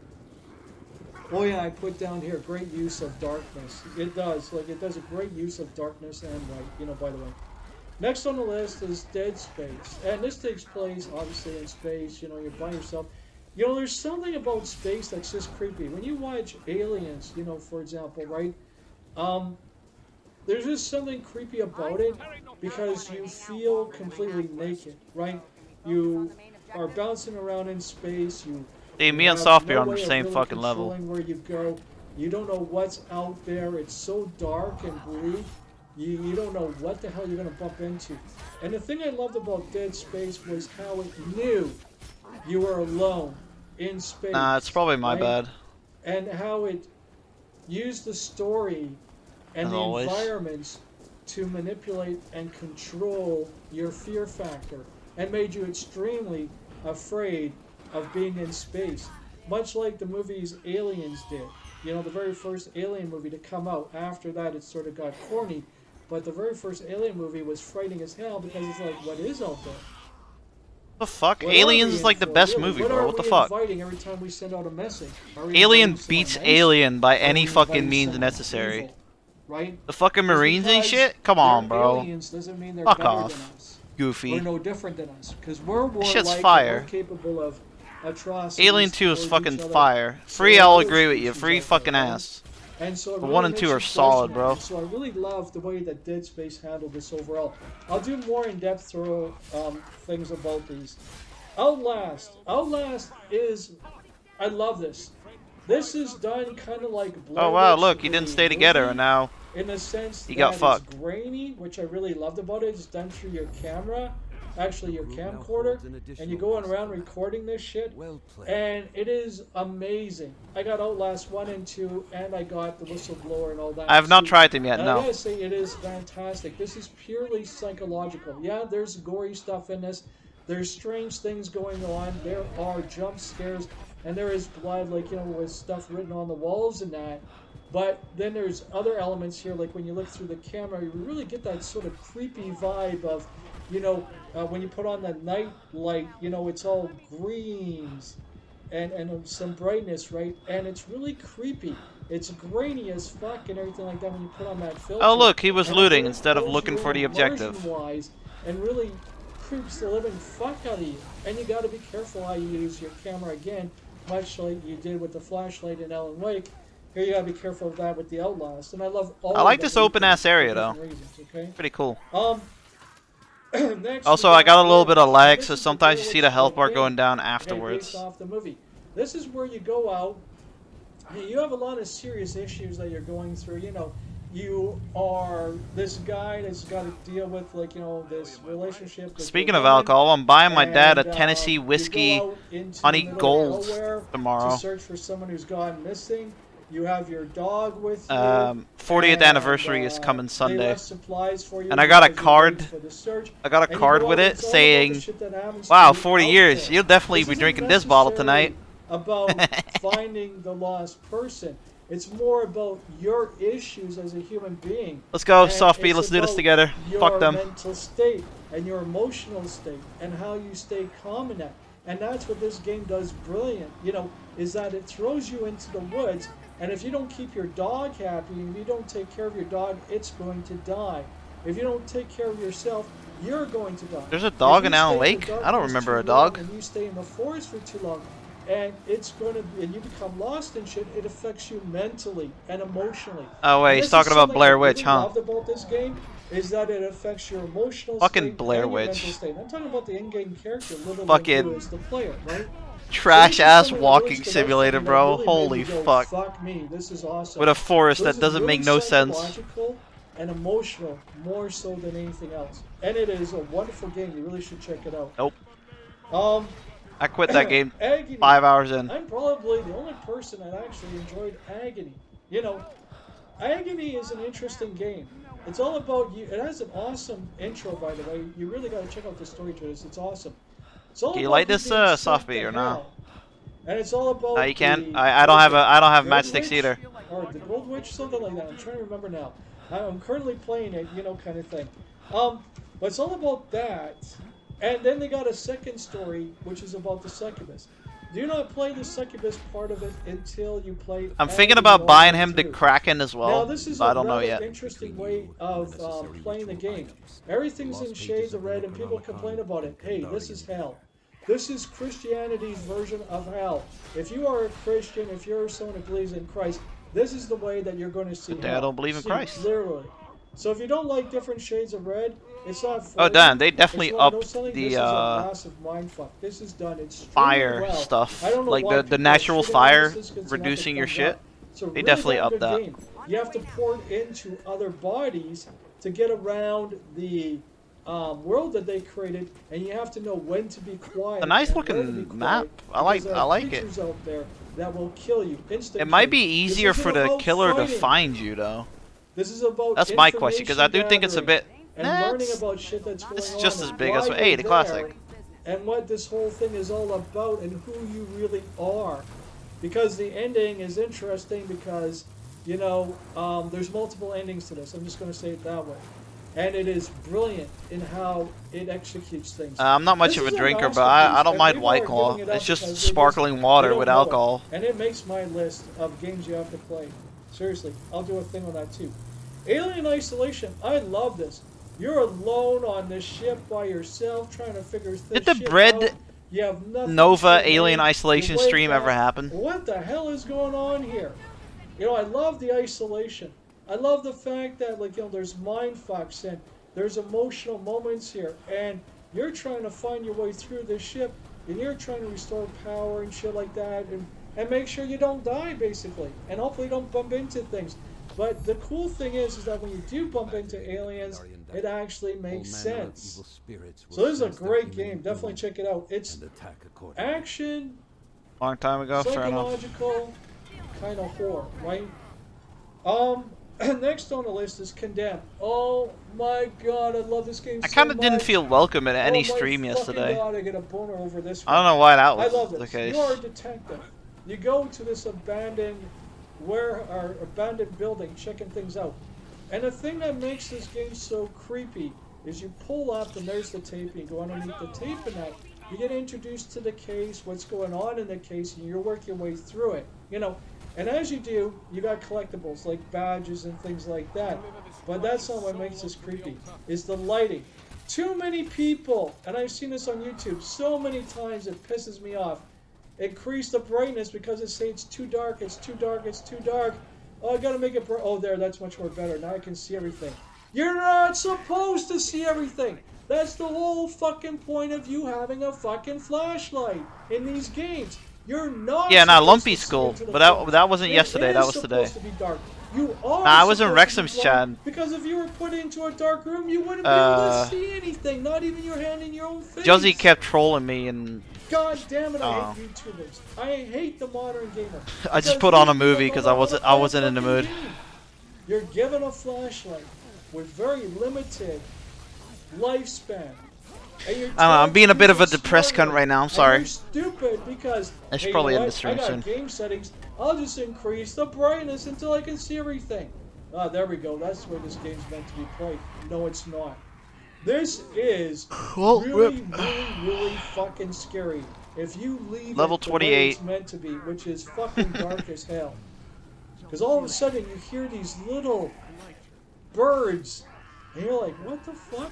Oh yeah, I put down here, great use of darkness. It does, like, it does a great use of darkness and light, you know, by the way. Next on the list is Dead Space. And this takes place, obviously, in space, you know, you're by yourself. You know, there's something about space that's just creepy. When you watch Aliens, you know, for example, right? There's just something creepy about it because you feel completely naked, right? You are bouncing around in space, you See, me and have Sophie no are on the way of same really fucking level. controlling where you go. You don't know what's out there. It's so dark and bleak. You don't know what the hell you're going to bump into. And the thing I loved about Dead Space was how it knew you were alone in space. Nah, it's probably my right? bad. And how it used the story and As the always. environments to manipulate and control your fear factor and made you extremely afraid of being in space. Much like the movies Aliens did. You know, the very first Alien movie to come out. After that, it sort of got corny. But the very first Alien movie was frightening as hell because it's like, what is out there? What the fuck? What Aliens are we is like in the for, best really? movie, What bro. are What the we fuck? inviting every time we send out a message? Are we Alien inviting beats someone nice? Alien by Or are any we fucking inviting means someone necessary. evil, right? The fucking Just Marines and because shit? Come on, they're bro. Aliens doesn't mean they're Fuck better off. than us. Goofy. We're no different than us because we're more shit's like fire. and we're capable of atrocities. Alien 2 is towards fucking each other. fire. So 3, are I'll other agree with you. species 3 out fucking there, right? ass. And so it But really 1 and makes 2 you are solid, question bro. it. So I really love the way that Dead Space handled this overall. I'll do more in-depth thorough things about these. Outlast. Outlast is... I love this. This is done kind of like Blair Oh wow, Witch, look, you the didn't stay together movie, and now in the sense he that got it's fucked. grainy, which I really loved about it. It's done through your camera, actually your camcorder, and you're going around recording this shit. And it is amazing. I got Outlast 1 and 2, and I got the Whistleblower and all that. I have not too. tried them yet, And I no. gotta say, it is fantastic. This is purely psychological. Yeah, there's gory stuff in this. There's strange things going on. There are jump scares, and there is blood, like, you know, with stuff written on the walls and that. But then there's other elements here, like when you look through the camera, you really get that sort of creepy vibe of, you know, when you put on the night light, you know, it's all greens and some brightness, right? And it's really creepy. It's grainy as fuck and everything like that when you put on that filter. Oh look, he was And it looting really instead of pulls looking you for in the objective. immersion-wise and really creeps the living fuck out of you. And you got to be careful how you use your camera again, much like you did with the flashlight in Alan Wake. Here you got to be careful of that with the Outlast. And I love all I like of this them open ass for area different though. reasons, okay? Pretty cool. Next Also, we I got a little bit of lag, this so is the sometimes you Blair see the Witch health bar game, going down okay, afterwards. based off the movie. This is where you go out. You have a lot of serious issues that you're going through. You know, you are this guy that's got to deal with, like, you know, this relationship. with Speaking your of woman, alcohol, I'm buying my dad a and, Tennessee you go whiskey out into the honey middle of gold nowhere tomorrow. to search for someone who's gone missing. You have your dog with you. 40th and, anniversary is coming they Sunday. left supplies for you And I got a because you're card. waiting for the search. I got a And you card go with out, it it's all about the saying, shit that happens wow, to you 40 out years. there. You'll definitely This be isn't drinking this bottle necessarily tonight. about finding the lost person. It's more about your issues as a human being. Let's go, And Soft B, it's let's do this about together. Your Fuck them. mental state and your emotional state and how you stay calm in that. And that's what this game does brilliant, you know, is that it throws you into the woods, and if you don't keep your dog happy, if you don't take care of your dog, it's going to die. If you don't take care of yourself, you're going to die. There's a dog If in you Alan stay Wake? the I don't darkness remember a too long dog. And you stay in the forest for too long, and it's going to, and you become lost in shit, it affects you mentally and emotionally. Oh, wait, And he's this is talking about something Blair I Witch, really huh? loved about this game is that it affects your emotional Fucking state Blair and your Witch. mental state. I'm talking about the in-game character, little Fucking Lou is the player, right? Trash So this is ass something that walking really stood out simulator, to me that bro. really made Holy me go, fuck. Fuck me, this is awesome. With a forest So that this is doesn't really make no sense. psychological and emotional, more so than anything else. And it is a wonderful game. You really should check it out. Nope. Um, I quit that game Agony. 5 hours in. I'm probably the only person that actually enjoyed Agony. You know, Agony is an interesting game. It's all about you. It has an awesome intro, by the way. You really got to check out the story to this. It's awesome. It's all Do you about like this, being sent Soft B, to or not? hell. and it's all about. You can. the- I don't have Red matchsticks Witch, either. Or the Gold Witch, something like that. I'm trying to remember now. I'm currently playing it, kind of thing. But it's all about that. And then they got a second story, which is about the succubus. Do not play the succubus part of it until you play. I'm thinking Agony about all buying the way him the through. Kraken as well. Now this is But I a don't know rather yet. interesting way of playing the game. Everything's in shades of red, and people complain about it. Hey, this is hell. This is Christianity's version of hell. If you are a Christian, if you're someone who believes in Christ, this is the way that you're going to see But I hell. don't believe in See, Christ. Literally. So if you don't like different shades of red, it's not for Oh, you. damn, they definitely It's not- no upped selling. the, This is a massive mindfuck. This is done extremely Fire well. stuff. I don't know Like why the people are natural shitting on fire this, 'cause nothing reducing your comes shit. up. It's a They really definitely damn upped good that. game. You have to pour it into other bodies to get around the world that they created, and you have to know when to be quiet. A nice and where to looking be quiet, map. I like because there are it. creatures out there that will kill you instantly. It might be This easier isn't for the about killer to fighting. find you though. This is about That's my question, because I do think it's a information bit. and Nah, learning it's- about shit that's going this is on. just as and big why as you're hey, the there, classic. and what this whole thing is all about and who you really are. Because the ending is interesting because, there's multiple endings to this. I'm just going to say it that way. And it is brilliant in how it executes things. I'm not much This of a is drinker, but masterpiece, I don't and mind people White are Claw. giving it up It's just because they sparkling they water don't with know it. alcohol. And it makes my list of games you have to play. Seriously, I'll do a thing on that too. Alien Isolation, I love this. You're alone on this ship by yourself trying to figure this Did the shit Bread out. You have nothing Nova to do. Alien You Isolation wake stream ever up, happen? What the hell is going on here? I love the isolation. I love the fact that, there's mind fucks and there's emotional moments here, and you're trying to find your way through this ship, and you're trying to restore power and shit like that, and make sure you don't die, basically, and hopefully don't bump into things. But the cool thing is that when you do bump into aliens, it actually makes sense. So this is a great game. Definitely check it out. It's action, Long time ago, fair enough. psychological, kind of horror, right? Next on the list is Condemned. Oh my god, I love this game I so kind of didn't much. feel welcome at any Oh my stream fucking yesterday. God, I get a boner over this I don't one. know why that I was love the this. case. You are a detective. You go to this abandoned abandoned building, checking things out. And the thing that makes this game so creepy is you pull up and there's the tape, and you go underneath the tape and that. You get introduced to the case, what's going on in the case, and you work your way through it. And as you do, you got collectibles like badges and things like that. But that's not what makes this creepy, is the lighting. Too many people, and I've seen this on YouTube so many times it pisses me off. Increase the brightness because it say it's too dark, it's too dark, it's too dark. Oh, I gotta make it bright. Oh, there, that's much more better. Now I can see everything. You're not supposed to see everything. That's the whole fucking point of you having a fucking flashlight in these games. You're not. Yeah, nah, supposed Lumpy to see Skull. into the But film. that wasn't It yesterday, is that was today. supposed to be dark. You are. Nah, I was in supposed to be Wrexham's blind, chat. because if you were put into a dark room, you wouldn't be able to see anything. Not even your hand in your own face. Josie kept trolling me, and God damn it! I Oh. hate YouTubers. I hate the modern gamer. I just Because put on a you movie don't because know I how wasn't to I play a wasn't in the fucking mood. game. You're given a flashlight with very limited lifespan. And you're I don't know, I'm told being a to bit use of a it depressed cunt smartly. right now, I'm And sorry. You're stupid because I should hey, probably you know end what? the stream I got soon. game settings. I'll just increase the brightness until I can see everything. Ah, there we go. That's where this game's meant to be played. No, it's not. This is Well, really, rip. really fucking scary. If you leave Level it the way 28. it's meant to be, which is fucking dark as hell. Because all of a sudden you hear these little birds, and you're like, what the fuck?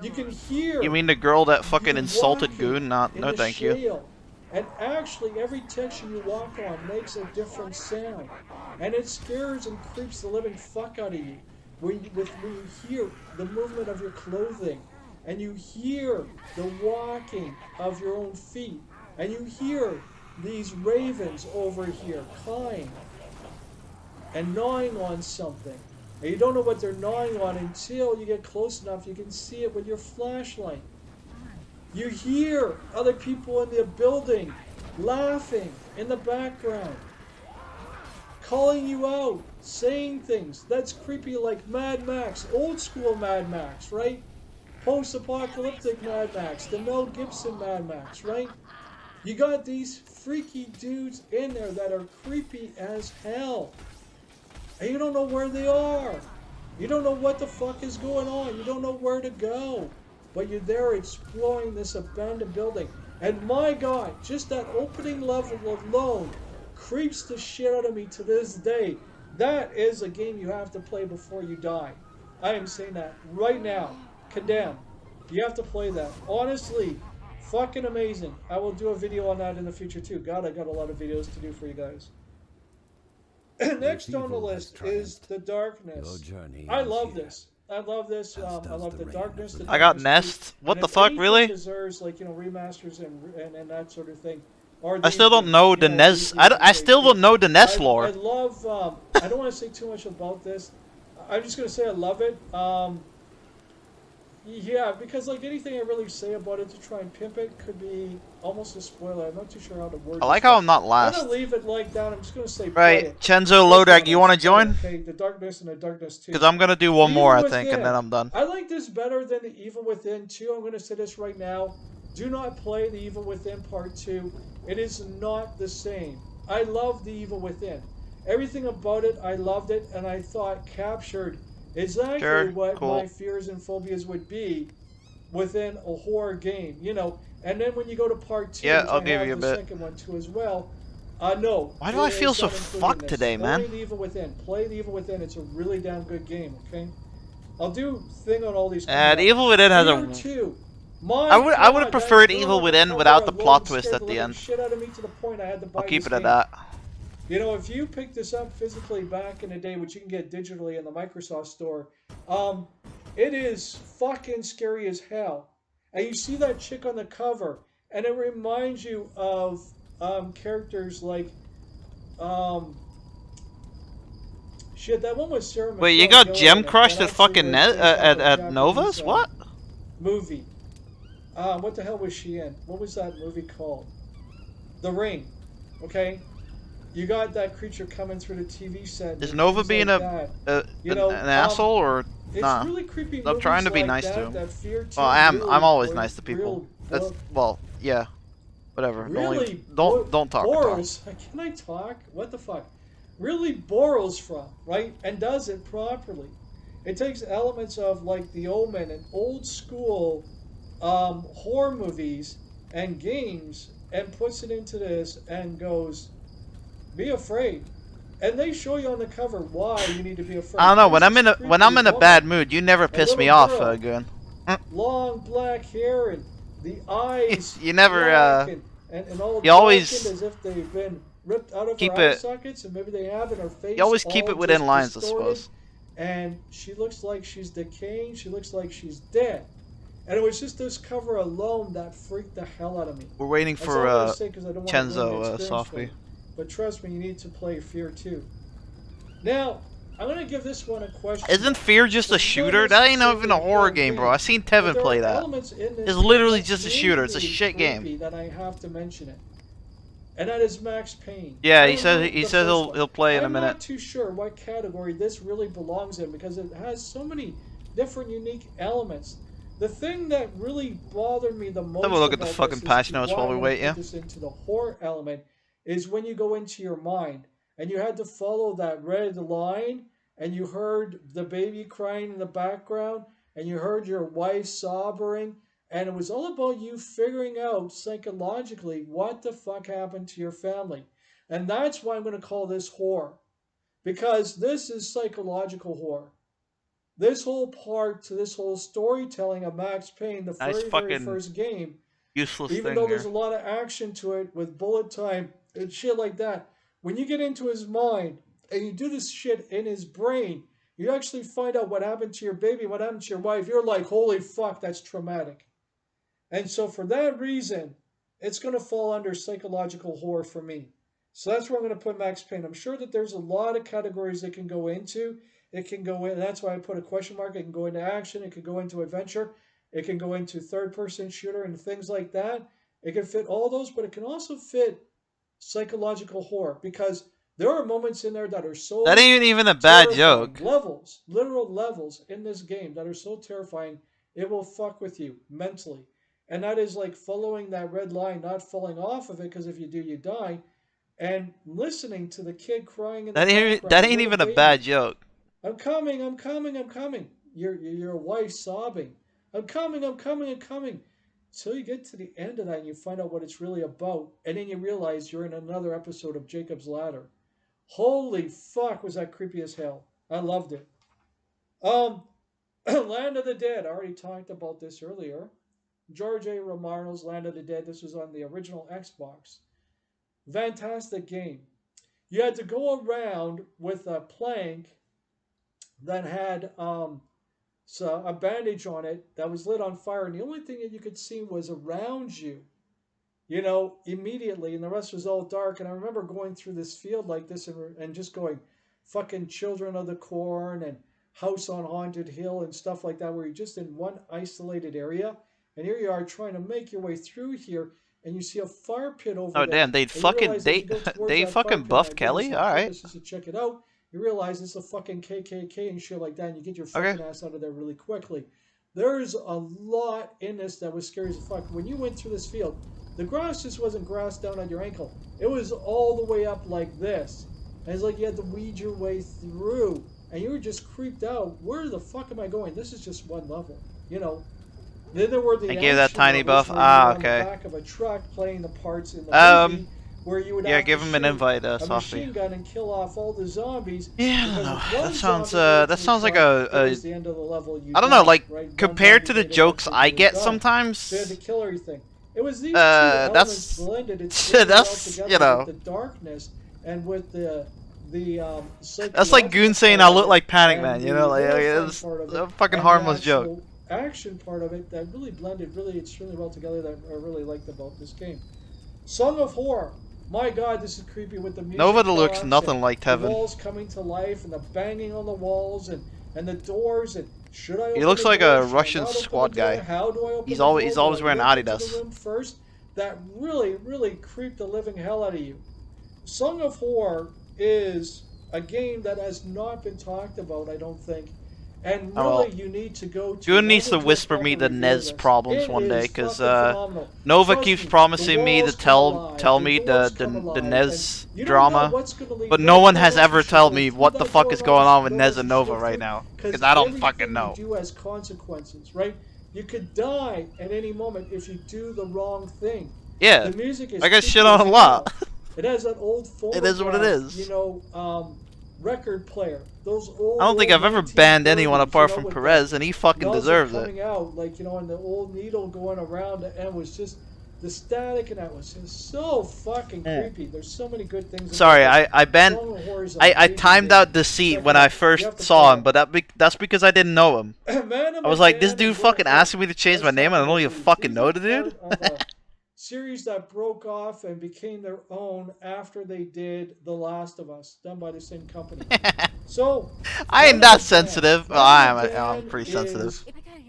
You can hear. You mean the girl that fucking you insulted walking Goon? No, in no the thank you. shale. And actually, every texture you walk on makes a different sound. And it scares and creeps the living fuck out of you. When you hear the movement of your clothing, and you hear the walking of your own feet, and you hear these ravens over here cawing and gnawing on something. And you don't know what they're gnawing on until you get close enough you can see it with your flashlight. You hear other people in the building laughing in the background, calling you out, saying things. That's creepy, like Mad Max, old school Mad Max, right? Post-apocalyptic Mad Max, the Mel Gibson Mad Max, right? You got these freaky dudes in there that are creepy as hell. And you don't know where they are. You don't know what the fuck is going on. You don't know where to go. But you're there exploring this abandoned building. And my God, just that opening level alone creeps the shit out of me to this day. That is a game you have to play before you die. I am saying that right now. Condemn. You have to play that. Honestly, fucking amazing. I will do a video on that in the future too. God, I got a lot of videos to do for you guys. Next on the list is The Darkness. I love this. I love this. I love The Darkness. I got Nest. What the fuck, really? Deserves, like, remasters and that sort of thing. I still don't know the NES. I still don't know the NES lore. I love. I don't want to say too much about this. I'm just gonna say I love it. Yeah, because like anything I really say about it to try and pimp it could be almost a spoiler. I'm not too sure how to word it. I like how I'm not I'm last. gonna leave it like that. I'm just gonna say Right, Chenzo Lodak, you want to join? Okay, The Darkness and The Darkness 2. Because I'm gonna do one Evil more, I Within. think, and then I'm done. I like this better than The Evil Within 2. I'm gonna say this right now. Do not play The Evil Within Part 2. It is not the same. I love The Evil Within. Everything about it, I loved it, and I thought captured exactly what my fears and phobias would be within a horror game, And then when you go to Part 2, yeah, which I'll I give have you a the bit. second one too as well. No. Why do I feel so not including fucked this. today, man? Play The Evil Within. Play The Evil Within. It's a really damn good game. Okay. I'll do thing on all these. The Evil Within has a. Two. I would have preferred Evil Within without the plot twist at the end. Shit out of me to the point I had to buy I'll keep this it at game. that. If you pick this up physically back in the day, which you can get digitally in the Microsoft Store, it is fucking scary as hell. And you see that chick on the cover, and it reminds you of characters like, shit, that one was Sarah. Wait, you got Gem Crushed at fucking at Nova's? What? Movie. What the hell was she in? What was that movie called? The Ring. Okay. You got that creature coming through the TV set. Is Nova being like an asshole or nah? Really creepy. I'm trying to be like nice to him. Well, I'm always nice to people. That's yeah. Whatever. Really don't talk. Borrows. Can I talk? What the fuck? Really borrows from, right? And does it properly. It takes elements of like The Omen and old school horror movies and games and puts it into this and goes, be afraid. And they show you on the cover why you need to be afraid. I don't know. When I'm in a bad mood, you never piss me off, Gun. Long black hair and the eyes. You never. And all you always as if they've been ripped out of keep her eye it. sockets, and maybe they have in her face. You always keep it within lines, distorted. I suppose. And she looks like she's decaying. She looks like she's dead. And it was just this cover alone that freaked the hell out of me. We're waiting for Chenzo, Softly. But trust me, you need to play Fear 2. Now, I'm going to give this one a question. Isn't Fear just a shooter? That ain't even a horror game, bro. I've seen Tevin play that. It's literally just a shooter. It's a shit game. That I have to mention it. And that is Max Payne. Yeah, he says he'll play in a minute. I'm not too sure what category this really belongs in because it has so many different unique elements. The thing that really bothered me the most Have a look at the fucking patch notes while we wait, yeah? This into the horror element is when you go into your mind and you had to follow that red line and you heard the baby crying in the background and you heard your wife sobbing and it was all about you figuring out psychologically what the fuck happened to your family. And that's why I'm going to call this horror, because this is psychological horror. This whole part to this whole storytelling of Max Payne, the very first game, useless even though there's a lot of action to it with bullet time and shit like that, when you get into his mind and you do this shit in his brain, you actually find out what happened to your baby, what happened to your wife. You're like, holy fuck, that's traumatic. And so for that reason, it's going to fall under psychological horror for me. So that's where I'm going to put Max Payne. I'm sure that there's a lot of categories it can go into. It can go in, that's why I put a question mark. It can go into action. It can go into adventure. It can go into third-person shooter and things like that. It can fit all those, but it can also fit psychological horror because there are moments in there that are so... That ain't even a bad joke. Levels, literal levels in this game that are so terrifying, it will fuck with you mentally. and that is like following that red line, not falling off of it, because if you do, you die. And listening to the kid crying in the background, That ain't little even a baby, bad joke. I'm coming, I'm coming, I'm coming. Your wife sobbing, I'm coming, I'm coming, I'm coming. So you get to the end of that and you find out what it's really about, and then you realize you're in another episode of Jacob's Ladder. Holy fuck, was that creepy as hell. I loved it. Land of the Dead, I already talked about this earlier. George A. Romero's Land of the Dead. This was on the original Xbox. Fantastic game. You had to go around with a plank that had so a bandage on it that was lit on fire, and the only thing that you could see was around you, immediately, and the rest was all dark. And I remember going through this field like this and just going, fucking Children of the Corn and House on Haunted Hill and stuff like that, where you're just in one isolated area, and here you are trying to make your way through here, and you see a fire pit over there. Oh damn, they fucking buffed Kelly. All right. Just to check it out, you realize it's a fucking KKK and shit like that, and you get your fucking ass out of there really quickly. There's a lot in this that was scary as fuck. When you went through this field, the grass just wasn't grass down at your ankle. It was all the way up like this. And it's like you had to weed your way through, and you were just creeped out. Where the fuck am I going? This is just one level, Then there were the I gave that tiny buff. Okay. On the back of a truck playing the parts in the movie, where you would yeah, have give to him an shoot invite, a Sophie. machine gun and kill off all the zombies. Yeah, I don't because know. if one That zombie sounds like goes to the truck, a it was the end of the level, you I don't know, died, like right? One compared to zombie the made it jokes up, I you get died. sometimes. So you had to kill everything. It was these two that's- elements blended. It's really that's, well you know. with the darkness and with the That's like Goon saying I look like Panic Man, and like the it's part of it, a fucking and harmless the joke. actual action part of it that really blended extremely well together, that I really liked about this game. Song of Horror. My god, this is creepy with the music. Nova looks box nothing and like the Tevin. walls coming to life and the banging on the walls and the doors, and should I open He looks the like door? a Should I Russian not open squad the door? guy. How do I open He's the always- door? he's Do always I wearing walk into Adidas. the room first? That really creeped the living hell out of you. Song of Horror is a game that has not been talked about, I don't think. And Oh, really, you need to go to. Goon needs to Nova whisper to me the review Nez this. problems It one day, is 'cause, fucking phenomenal. Nova Trust keeps me, promising the me to walls come tell alive, me doors the come alive, Nez and you don't know drama, what's gonna lead but right no one to has what ever you should told go me through what that the fuck is door, going on with doors Nez you and should Nova go right through, now, 'cause because I don't everything fucking know. You do has consequences, right? You could die at any moment if you do the wrong thing. Yeah, The music is I got creepy shit on as a lot. hell. It has that old phonograph, It is what it is. record player. Those old. I don't think old I've ever banned anyone 1930s, apart from with Perez, the and he fucking nozzle deserves it. coming out, and the old needle going around, and it was just the static, and that was just so fucking creepy. There's so many good things. Sorry, about I banned. Song of Horror is I amazing timed game. out Deceit Check when it I out. You have first to saw play him, but that's because I didn't know him. Man I was like, this McMahon dude is fucking one of asking me to change my name, and I don't even fucking know the dude. Part of a series that broke off and became their own after they did The Last of Us, done by the same company. So I ain't Man that McMahon. sensitive. Man Oh, I'm McMahon pretty is- sensitive.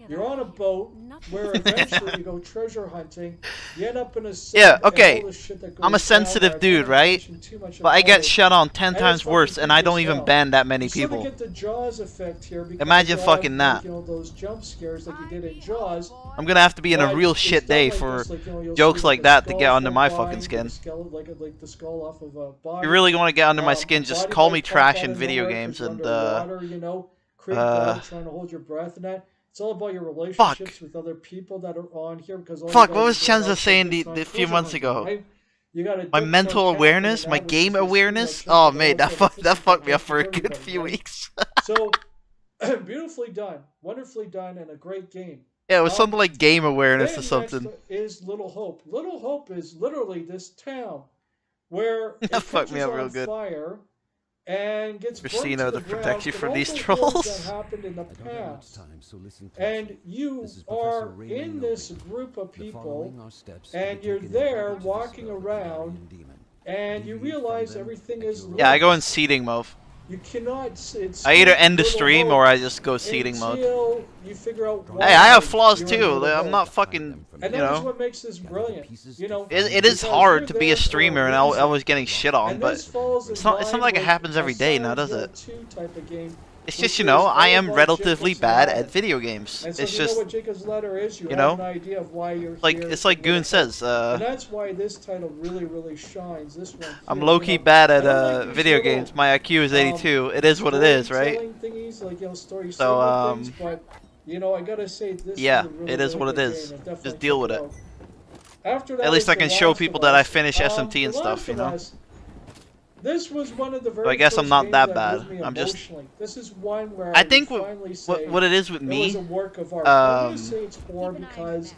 You're on a boat where eventually you go treasure hunting. You end up in a Yeah, and okay. all the shit that I'm a goes sensitive down. I dude, can't right? mention too much But I about get it. shut on 10 And times it's fucking worse, and I don't creepy as even hell. ban that many You sort of people. get the Jaws effect here because Imagine you fucking have, that. those jump scares like you did in Jaws. I'm gonna have to be in a But real it's shit done day like for this, you'll jokes see, like the that to skull get under my fall fucking by, skin. the skeleton, like the skull off of a body. If you really want to get under my skin, just body call might me pop trash out in of video nowhere games 'cause you're and underwater, creep water, trying to hold your breath and that. It's all about your relationships with other people that are on here because all you Fuck, guys what was are doing Chenza outside saying this the on few treasure months hunting, ago? right? You got a My dick mental jump awareness, happening my and that, game which is, awareness. check Oh it mate, out, that fucked me up for a everybody, good few right? weeks. So beautifully done, wonderfully done, and a great game. Yeah, it was something like game awareness or Then something. next is Little Hope. Little Hope is literally this town where it That fucked me catches up real on good. fire and gets burnt Christina to to the protect ground, you but from these also trolls. things that happened in the past. so listen And you This is Professor are Raymond in Noble. this group of The people, following are steps to and be you're taken there in order to walking dispel the around, Valerian demon. and you Deviate from realize them everything at is your Yeah, I lit. go in seeding mode. You cannot. It's I either end the Little stream Hope or I just go seeding mode. until you figure out Hey, I have flaws you're in too. Little I'm Hope. not fucking, And you that is know. what makes this brilliant. It is because hard you're to be there a for streamer, and I reason. was getting shit on, And but this falls in it's not line like it with happens a every day now, Silent does Hill it? 2 type of game. It's which just, you know, is I all am about relatively Jacob's bad ladder. at video games. And so It's if you know just what Jacob's ladder is, you you have know? an idea of why you're like here. it's like and Goon what it says. does. And that's why this title really shines. This one. I'm here, low-key you know. bad I at don't like these video little, games. My IQ is 82. It is what it is, right? storytelling thingies, like, you know, story So, segment things, but you know, I gotta say this yeah, is a really, it is really what it good is. game, and definitely Just deal check with it. out. After that At least is I The can show Last people of that I Us. finish SMT and The stuff, Last you of know? Us, this was one of the very So I guess I'm first not games that that bad. moved me I'm just. emotionally. This is one where I would think finally say what it is with it was a me, work of art. I'm gonna say it's horror Keep an eye on because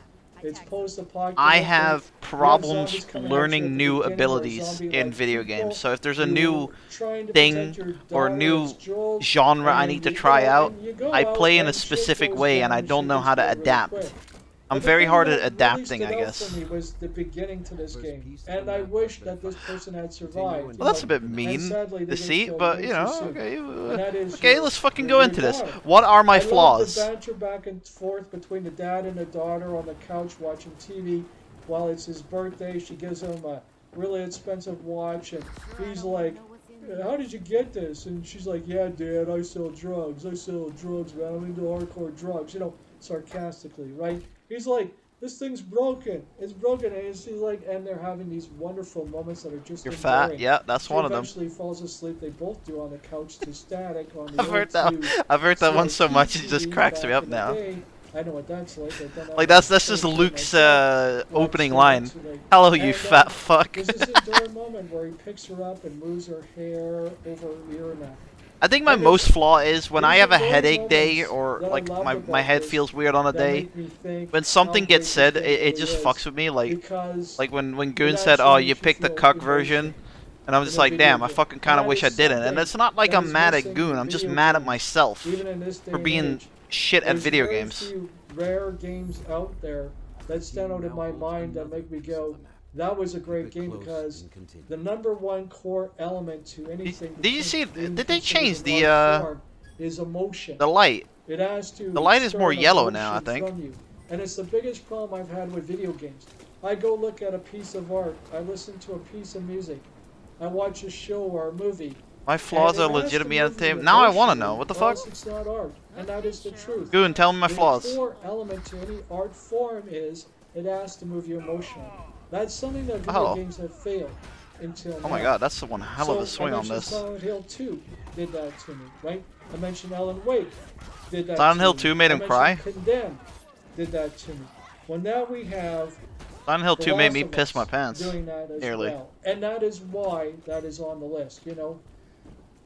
that. it's post-apocalyptic. I have You problems zombies coming at you at learning the new beginning, or abilities zombie-like in video people. games. So if there's a You new trying to thing protect your or daughter new as Joel, genre I and need to you try go out, and you go I out play in a and shit specific goes way, down and I and don't shit know gets how to really adapt. quick. I'm But the very thing hard that at really adapting, stood I out guess. for me was the beginning to this game, and I wish that this person had survived. Well, that's a bit And mean, sadly, they get deceit, killed but way you too know, soon. okay, And that is okay, your- let's fucking your go into this. daughter. What are my I love flaws? the banter back and forth between the dad and the daughter on the couch watching TV while it's his birthday. She gives him a really expensive watch, and he's like, "How did you get this?" And she's like, "Yeah, Dad, I sell drugs. I sell drugs, man. I'm into hardcore drugs." You know, sarcastically, right? He's like, "This thing's broken. It's broken." And she's like, and they're having these wonderful moments that are just You're fat. enduring. Yeah, that's She one of them. eventually falls asleep. They both do on the couch to Static on the I've heard that. O2 I've heard that one so CRT much it just TV cracks me back up in the now. day. I know what that's like. I've done Like that that's just myself. Luke's Watched opening it line. to, like- Hello, you and, fat fuck. There's this enduring moment where he picks her up and moves her hair over her ear now. I think my and most it's- flaw is when I these have a are those headache day moments or that I like loved my about head this feels weird on a that day. make me think When something how gets great said, this it game just really fucks is. with me. Because Like when it Goon said, actually "Oh, makes you picked the feel cuck emotion version," and I'm in just a like, video "Damn, I game. fucking kind of That wish is I didn't." And something it's not like that I'm is mad at missing Goon. in I'm just video mad at games, myself even in this day for and being age. shit at There's video very games. few rare games out there that stand out in my mind that make me go, "That was a great game," because the #1 core element to anything. Did you see? being Did they considered change an the art form is emotion. the light? It has to. The light is stir more an yellow now, I emotion think. from you. And it's the biggest problem I've had with video games. I go look at a piece of art. I listen to a piece of music. I watch a show or a movie. My flaws and are it has to legitimately move you entertainment. Now I want to know. emotionally, What the or fuck? else it's not art, and that is the truth. Goon, tell me my The flaws. core element to any art form is it has to move you emotionally. That's something that video Oh. games have failed until now. Oh my god, that's one hell of a So, swing I on mentioned this. Silent Hill 2 did that to me, right? I mentioned Alan Wake did that Silent to Hill me. 2 made I him cry? mentioned Condemned did that to me. Well, now we have Silent Hill The 2 made Last me of piss Us my pants. doing that as Nearly. well. And that is why that is on the list, you know?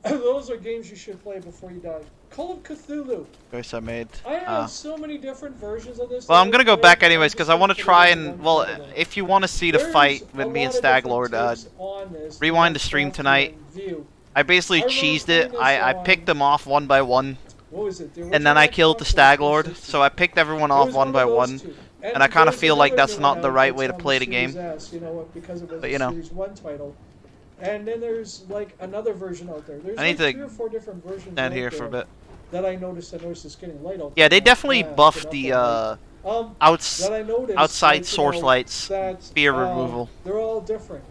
Those are games you should play before you die. Call of Cthulhu. Choice I made. I have so many different versions of this. Well, that I'm gonna I've go played. back I'm anyways just because I gonna want to put it try in and one well, title. if you want to see the There's fight a with me lot and of different Staglord, takes on this rewind that the stream I've tonight. in view. I basically I remember cheesed it. playing I this picked them off one by one, What was it? The and then original I killed the Xbox or Staglord. 360? So I picked everyone It off was one by of those one. two. and I kinda there's feel like another that's new not one the out right that's way to on play the Series game. S, you know, because it was But, a you know. Series 1 title. And then there's like another version out there. There's I need like to 3 or 4 different versions Stand out here there for a bit. that I noticed. I noticed it's getting light out Yeah, they there. definitely Yeah, buffed get the up there, right? outs that I noticed, outside like, you source know, lights, that, spear removal. They're all different.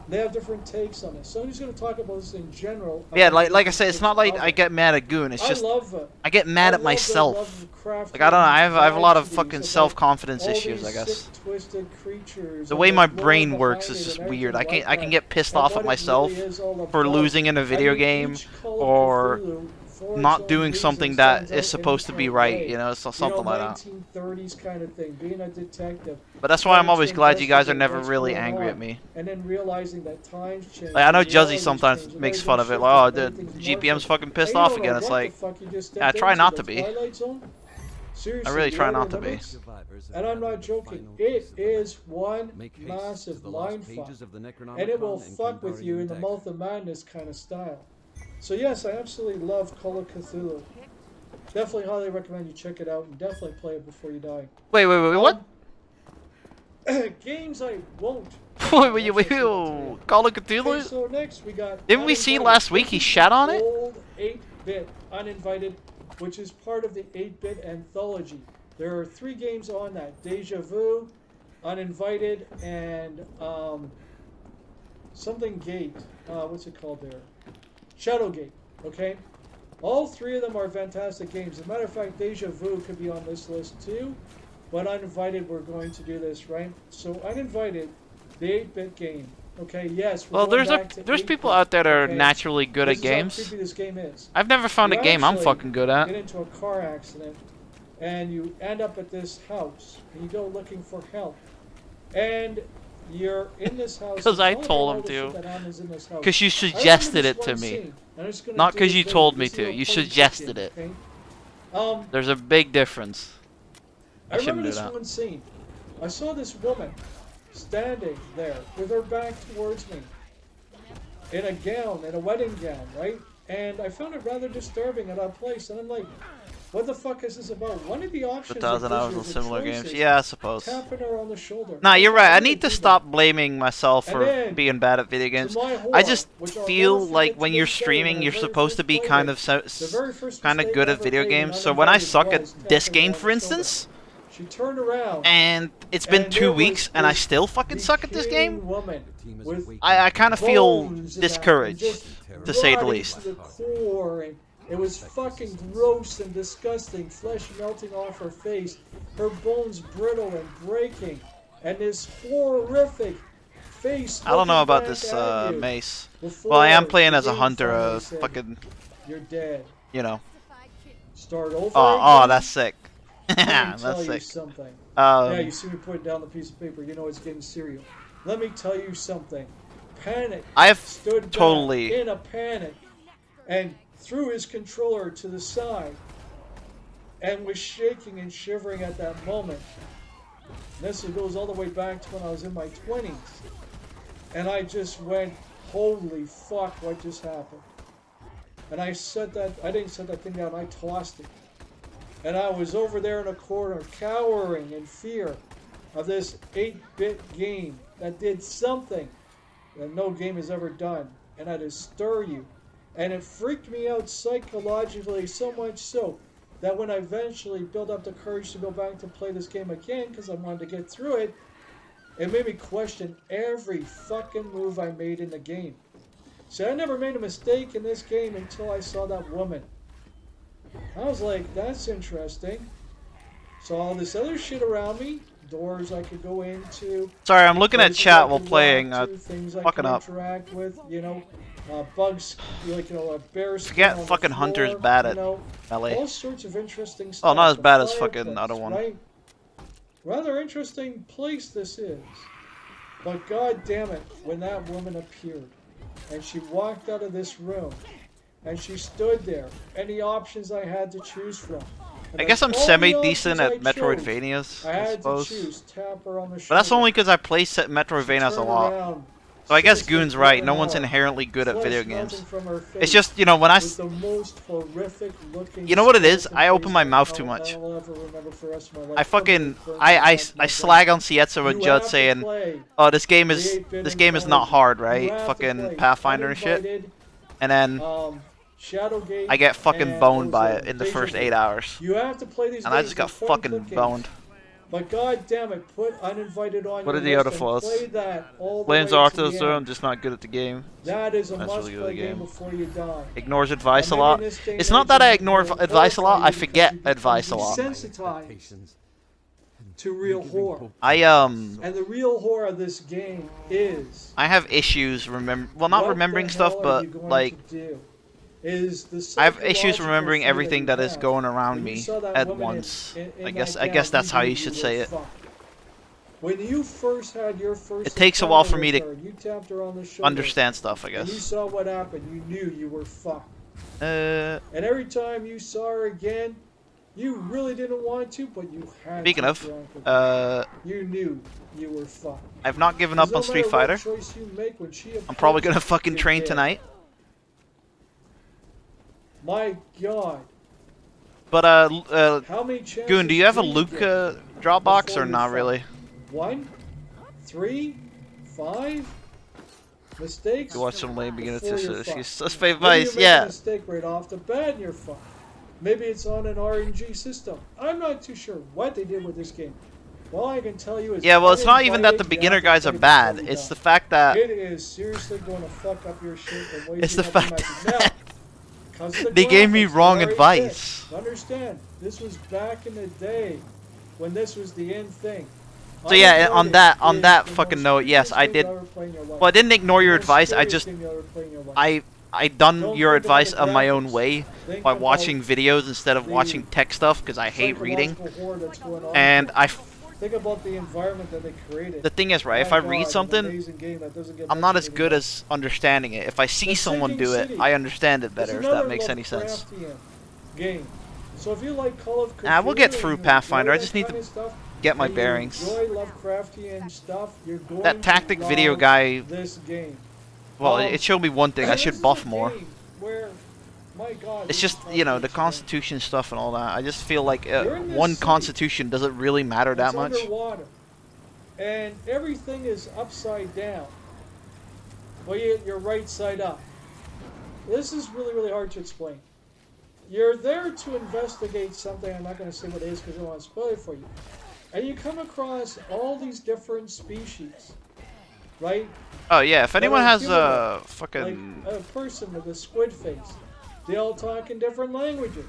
They have different takes on it. So I'm just going to talk about this in general. Yeah, about like I different said, it's takes not like of I it. get mad at Goon. It's just I love it. I get mad at love myself. the Like I don't know, I have a lot of vibes fucking these self-confidence about all issues, I these guess. sick, twisted creatures The and way the my lore brain behind works it is just and weird. everything I can like get that, pissed and off what at it myself really is all for about. losing in a video I mean, game each Call of or Cthulhu, for its not own doing reason, something stands that out is in supposed its to be own right, way. you know, so something like that. 1930s kind of thing, being a detective. But that's why I'm trying always to glad you guys are investigate never what's really going angry on, at me. And then realizing that times change. Like I know and Juzzy realities sometimes change, and makes everything fun of it, shifts, like, oh, and the everything's GPM's morphing. fucking pissed And you off don't again. know It's what like, the fuck you just yeah, I stepped try into, not the to be. Twilight Zone? Seriously, really the try Outer not to be. Limits? And I'm not joking. It is one massive mindfuck. And it will fuck with you in the Mouth of Madness kind of style. So yes, I absolutely love Call of Cthulhu. Definitely highly recommend you check it out and definitely play it before you die. Wait, what? Games I won't. Wait, Call of Okay, Cthulhu? so next we got. Didn't we see Uninvited. last week he shat on it? Old 8-bit Uninvited, which is part of the 8-bit anthology. There are 3 games on that: Deja Vu, Uninvited, and something Gate. What's it called there? Shadowgate. Okay. All three of them are fantastic games. As a matter of fact, Deja Vu could be on this list too. But uninvited, we're going to do this, right? So uninvited, the 8-bit game. Okay, yes. Well, there's people out there that are naturally good at This is how games. creepy this game is. I've never found a game I'm actually fucking good at. Get into a car accident, and you end up at this house, and you go looking for help, and you're in this house. 'Cause I and told all him the to. shit that happens in this house. 'Cause you I remember suggested this it to one me. scene, and I'm just gonna Not do 'cause you this told me little to. You point suggested scene, it. okay? There's a big difference. I I shouldn't remember do this that. one scene. I saw this woman standing there with her back towards me in a gown, in a wedding gown, right? And I found it rather disturbing at that place. And I'm like, what the fuck is this about? One of the options 1,000 that hours gives on you as a similar choice games. is Yeah, I suppose. tapping her on the shoulder. Nah, you're right. I I'm need to gonna do stop that. blaming myself And for then, being bad at video games. my horror, I just which I'll feel never like forget when to you're this day, streaming, when I you're very supposed to first be played kind it, of the very first kind of mistake good I at ever video made games. in So when I uninvited suck at was this tapping her game, on for the shoulder. instance, She turned around. and it's been And 2 there was weeks and I this still fucking suck at this decaying game, woman with I kind of feel bones in that, discouraged, just to say the rotting least. to the core, and it was fucking gross and disgusting. Flesh melting off her face, her bones brittle and breaking, and this horrific face. I don't know looking about back this at you Mace. before Well, I am playing the as a game hunter, finally said, fucking, "You're dead." you know. Start over. Oh, again? that's sick. Let me That's tell you sick. something. Yeah, you Um, see me putting down the piece of paper. You know it's getting serial. Let me tell you something. Panic. I have Stood back totally- in a panic and threw his controller to the side and was shaking and shivering at that moment. This goes all the way back to when I was in my 20s. And I just went, holy fuck, what just happened? And I didn't set that thing down, I tossed it. And I was over there in a corner, cowering in fear of this 8-bit game that did something that no game has ever done. And that is stir you. And it freaked me out psychologically, so much so that when I eventually built up the courage to go back to play this game again, because I wanted to get through it, it made me question every fucking move I made in the game. See, I never made a mistake in this game until I saw that woman. I was like, that's interesting. Saw all this other shit around me, doors I could go into. sorry, I'm looking at places I chat while could playing. walk to, things I Fucking could up. interact with, bugs, like, a bear skin Forget on the fucking Hunter's floor, bad at all melee. sorts of interesting stuff. Oh, not as The bad as fucking fireplace, other one. right? Rather interesting place this is. But god damn it, when that woman appeared and she walked out of this room and she stood there, any options I had to choose from. And I guess I'm all the semi-decent at options I chose, Metroidvanias, I I had to suppose. choose tap her on the shoulder. But that's only because I play set Metroidvanias a turn lot. around, So I guess sister Goon's right, no flipping one's out, inherently good at flesh video melting games. from her It's face just, you know, when I... with the most horrific looking You know what it is? skeleton I open face my mouth too I'll much. ever remember for the rest of my life. I fucking... Burns I inside my brain. slag on Sietza with You Judd have to saying, play oh, this game the is 8-bit not intelligence. hard, You right? have to Fucking play Pathfinder and shit. Uninvited, And then Shadowgate, I get fucking and boned what by was it in the Deja first Vu. 8 hours. You have to play these And I games. just got They're point fucking and click boned. games. But god damn it, put Uninvited on What your are the list other and flaws? play that all the Blames way to Arthur, the so I'm end. just not good at the game. That is a That's really must good play game. game before you die. Ignores advice a And maybe lot. in this day and It's not age, that I you ignore can advice a lot, qualify I because forget you become advice a lot. desensitized to real horror. I And the real horror of this game is have issues remember well, not what remembering the stuff, hell are but you going like to do? Is the I have issues psychological remembering fear everything that that you is have. going around When you me saw that at woman once. in I that guess gown, that's how knew you should were say it. fucked. When you first had your first It takes a while for encounter me with to her, you tapped her on the shoulder, Understand stuff, I and you guess. saw what happened, you knew you were fucked. Uh, And every time you saw her again, you really didn't want to, but you had speaking to. of, Drunk you knew you were fucked. I've not given up on Street Fighter. I'm probably gonna fucking train tonight. My God. But How many chances Goon, do you have a did you Luke get Dropbox before or you not fucked? really? 1, 3, 5 mistakes. You watch some lame beginner before you're to fucked. suspect Maybe advice, you make a yeah. mistake right off the bat and you're fucked. Maybe it's on an RNG system. I'm not too sure what they did with this game. All I can tell you is Yeah, well, it's not even that the uninvited, beginner you have to guys are play bad. before you It's die. the fact that It is seriously going to fuck up your shit and waste It's the up your fact magic. Now, 'Cause of the They gave me graphics, wrong very advice. good. Understand, this was back in the day when this was the end thing. So yeah, on that Uncharted is the fucking most note, yes, creepiest I game did. you'll ever play in your life. Well, I didn't ignore The your most advice. I scariest just game you'll ever play in your life. I done Don't your think about advice the of my own graphics. way Think by about watching videos instead of the watching tech stuff because I hate reading. psychological horror that's going on And here. I Think about the environment that they created. the thing is, right, if My I read God, an something, amazing game that doesn't get I'm not as mentioned good anymore. as understanding it. If I see The someone Sinking do it, City I understand it is better, if another that makes any sense. Lovecraftian game. So if you like Call of Nah, we'll get Cthulhu through and you Pathfinder. enjoy I just that need kind to of stuff, get my and you bearings. enjoy Lovecraftian stuff, you're going That tactic to video love guy, this game. well, it showed me one thing. I this should is buff a more. game where, my God, It's these just, you know, the updates, man. Constitution stuff and all that. I just feel like You're in this one city. Constitution doesn't really matter that It's much. underwater, and everything is upside down. Well, you're right side up. This is really, really hard to explain. You're there to investigate something. I'm not going to say what it is because I don't want to spoil it for you. And you come across all these different species, right? Oh yeah, if anyone are has humanoid, fucking Like a person with a squid face. They all talk in different languages.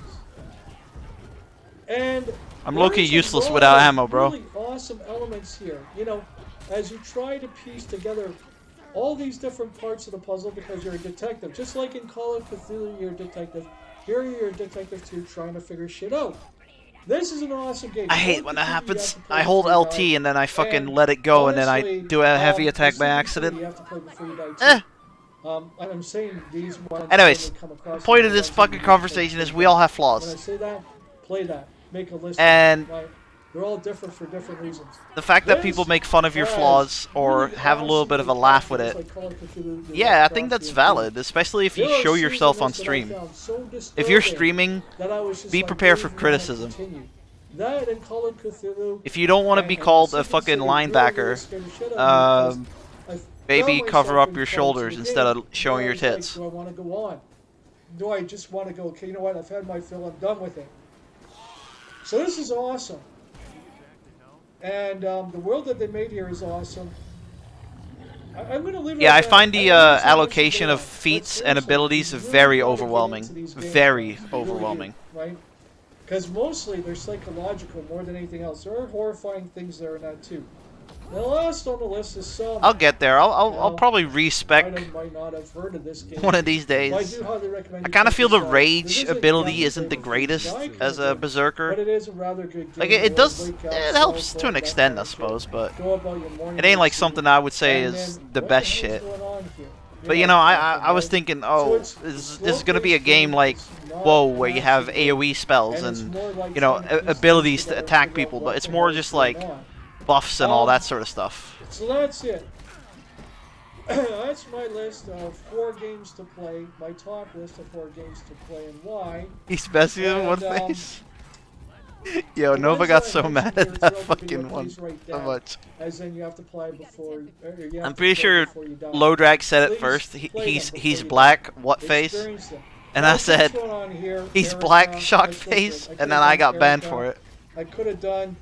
And I'm low-key there's a useless lot without of ammo, bro. Really awesome elements here. You know, as you try to piece together all these different parts of the puzzle because you're a detective. Just like in Call of Cthulhu, you're a detective. Here you're a detective too, trying to figure shit out. This is an awesome game. I hate Call when of that Cthulhu, you happens. have to play I hold before you LT die. and then I fucking And let it go, and then I honestly, do a heavy the attack by Sinking accident. City, you have to play before you die too. Eh. And I'm saying these ones. Anyways, when they come across the point of the this ones that fucking you need to conversation play is we all have When I flaws. say that, play that. Make a list. And of them, right? They're all different for different reasons. The fact that This people make fun of your has flaws or really have a little bit of a awesome laugh with games it, like Call of Cthulhu, the yeah, I think that's Lovecraftian valid, thing. especially if you There are show scenes in yourself on this that I stream. found so If you're disturbing streaming, that I was just be like, prepared "Don't for even wanna criticism. continue." That and Call of Cthulhu. If you don't want to be and called a Sinking fucking City really, really linebacker, scared the shit out of me because I maybe found cover myself up your in parts of shoulders the instead game of showing where your I was like, tits. do I want to go on? Do I just want to go, okay, you know what, I've had my fill, I'm done with it. So this is awesome. And the world that they made here is awesome. I'm going to leave it Yeah, at I that. find the don't know how much to allocation go of on, but feats and seriously, abilities you really very gotta get overwhelming. into these games, Very guys. You really do, overwhelming. right? Because mostly they're psychological more than anything else. There are horrifying things there in that too. The last on the list is Selma. I'll get there. I'll Now, probably Might respec might not have heard of this game. one of these But I days. do highly recommend I you kind of check feel this the out. rage This isn't ability exactly isn't the Fable greatest 3 Die as a kind of berserker. But it is a rather good game. Like You it will does, wake up, it helps cell to an phone, that extent, kind I of shit. suppose, but Go about your morning it ain't like routine. something I would say And is then, the what best the hell's shit. going on here? But You're you know, like, I was right? thinking, So oh, it's this is gonna be a slow-paced game like, it's not whoa, where you have massive, AOE spells and it's and more like you know trying to piece abilities things to together and attack figure out people, what but it's the more hell is just going like on. buffs and all that sort of stuff. So that's it. That's my list of 4 games to play. My top list of 4 games to play and why. He's messing in one And, face. Yo, the Nova ones got that I so mentioned mad here, at that throughout the video, fucking one please write so down. much. As in you have to play before. You have I'm to pretty play sure before you die. Lodrag said it Please first. play them before He's you die. black, what face? Experience them. And Now, I said, this one on here, he's Erica, black, shocked I could face, have and then I done got banned Erica. for it. I could have done,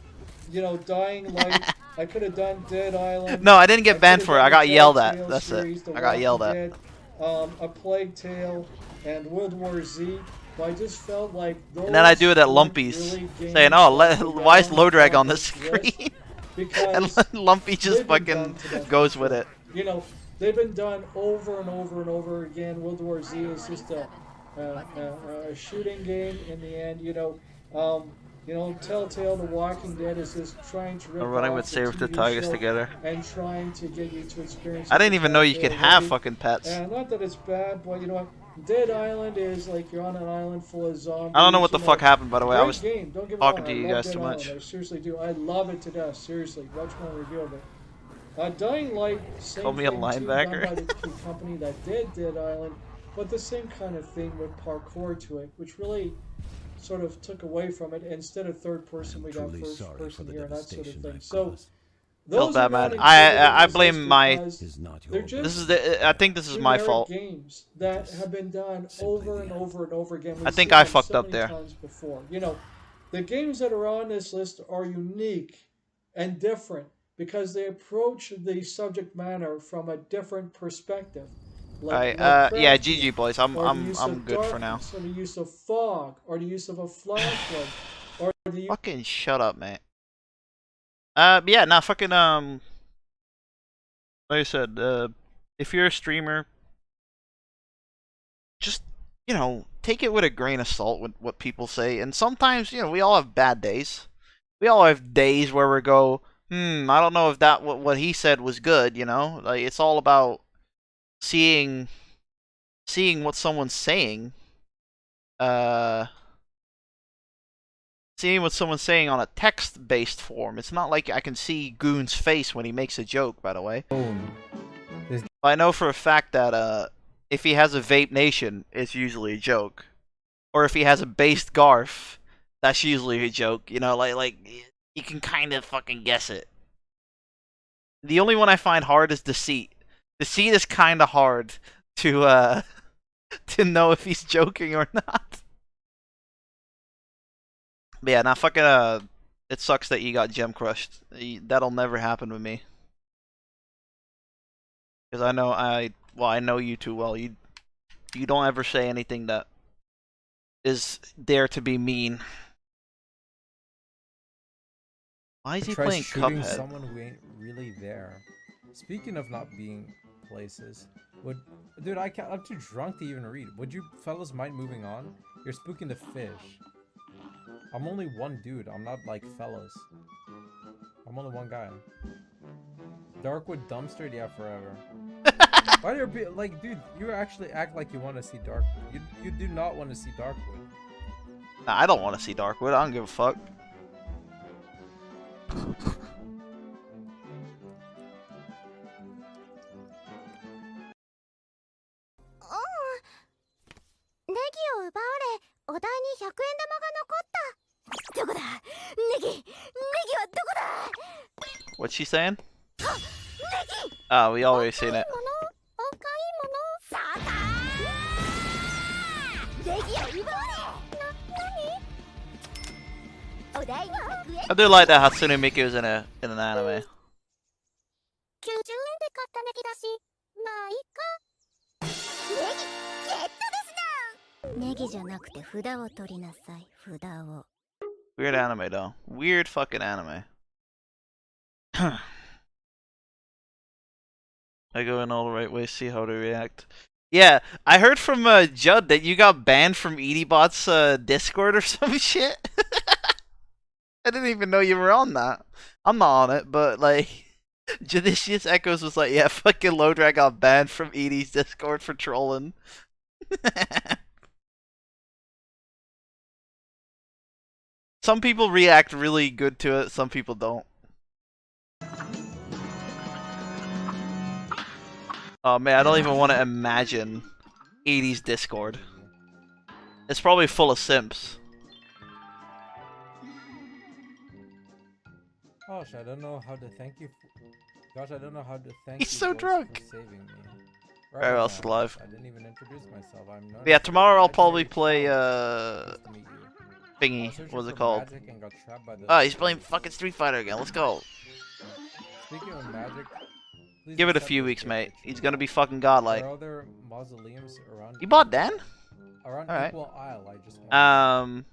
you know, Dying Light. I could have done Dead Island. No, I didn't get banned could've for it. done I got the yelled Telltale at. That's series, it. The I got yelled Walking at. Dead, A Plague Tale, and World War Z. But I just felt like those And then I do it at weren't Lumpy's, really games saying, "Oh, that were why is down Lodrag on the the screen?" list And because Lumpy just they've been done fucking to death goes with before. it. You know, they've been done over and over and over again. World War Z is just a shooting game in the end. You know, Telltale, The Walking Dead is just trying to rip I'm running off with the Save the TV Tigers show together. and trying to get you to experience. I didn't the even know you could Telltale have movie. fucking pets. And not that it's bad, but you know what? Dead Island is like you're on an island full of zombies. I don't know what the you fuck happened, by the way. I Great was game. Don't get me talking wrong, to you I love guys too Dead much. Island. I seriously do. I love it to death. Seriously, watch my review of it. Dying Light, same Call me a thing too, linebacker. done by the company that did Dead Island, but the same kind of thing with parkour to it, which really sort of took away from it. Instead of third person, we got Truly first sorry for person the here and that sort of devastation thing. I've So caused. those bad, are not man. included I in this blame list my- because Is not they're your just This is the. I think this is my generic fault. games that have been done over and over and over again. We've I think seen I them fucked so up many there. times before. You know, the games that are on this list are unique and different because they approach the subject matter from a different perspective. Like Alright, yeah, Lovecraftian, GG boys. or the use I'm of good for now. darkness, or the use of fog, or the use of a flashlight, or the use Fucking shut up, mate. Yeah, nah, fucking like I said, if you're a streamer, just take it with a grain of salt with what people say. And sometimes, we all have bad days. We all have days where we go, I don't know if that what he said was good. Like it's all about seeing what someone's saying. Seeing what someone's saying on a text-based form. It's not like I can see Goon's face when he makes a joke, by the way. I know for a fact that if he has a Vape Nation, it's usually a joke. Or if he has a based Garf, that's usually a joke. Like you can kind of fucking guess it. The only one I find hard is Deceit. Deceit is kind of hard to to know if he's joking or not. But yeah, nah, fucking it sucks that you got gem crushed. That'll never happen with me. Because I know you too well. You don't ever say anything that is there to be mean. Why is he playing shooting Cuphead? someone who ain't really there. Speaking of not being places, dude, I'm too drunk to even read. Would you fellas mind moving on? You're spooking the fish. I'm only one dude. I'm not like fellas. I'm only one guy. Darkwood dumpster, yeah, forever. Why do you be like, dude? You actually act like you want to see Darkwood. You do not want to see Darkwood. Nah, I don't want to see Darkwood. I don't give a fuck. What's she saying? Oh, we always seen it. I do like that Hatsune Miku was in an anime. Weird anime though. Weird fucking anime. I go in all the right ways, see how they react. Yeah, I heard from Judd that you got banned from EDBot's Discord or some shit. I didn't even know you were on that. I'm not on it, but like, Judicious Echoes was like, yeah, fucking Lodrag got banned from Edie's Discord for trolling. Some people react really good to it, some people don't. Oh man, I don't even want to imagine Edie's Discord. It's probably full of simps. Gosh, I don't know how to thank you. Gosh, I don't know how to thank He's you so boys drunk. for saving me. Where else now, alive? I didn't even introduce myself. I'm not. Yeah, tomorrow I'll probably play Nice to meet you. I thingy. was searching What's it for called? magic and got trapped by the- Oh, he's playing fucking Street Fighter again. Let's go. Speaking of magic, please Give it a accept few this weeks, gift mate. for He's you. gonna be fucking godlike. There are other mausoleums around. You bought Dan? Around Alright. Equal Isle. I just want.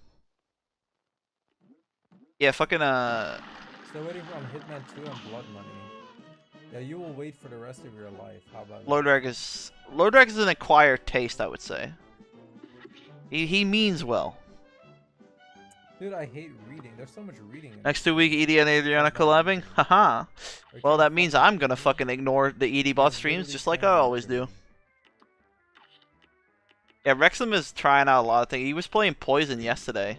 Yeah, fucking Still waiting on Hitman 2 and Blood Money. Yeah, you will wait for the rest of your life. How about that? Lodrag is an acquired taste, I would say. He means well. Dude, I hate reading. There's so much reading. Next 2 week, Edie and Adriana collabing? Haha. Well, that means I'm gonna fucking ignore the Edie bot streams just like I always do. Yeah, Wrexham is trying out a lot of things. He was playing Poison yesterday.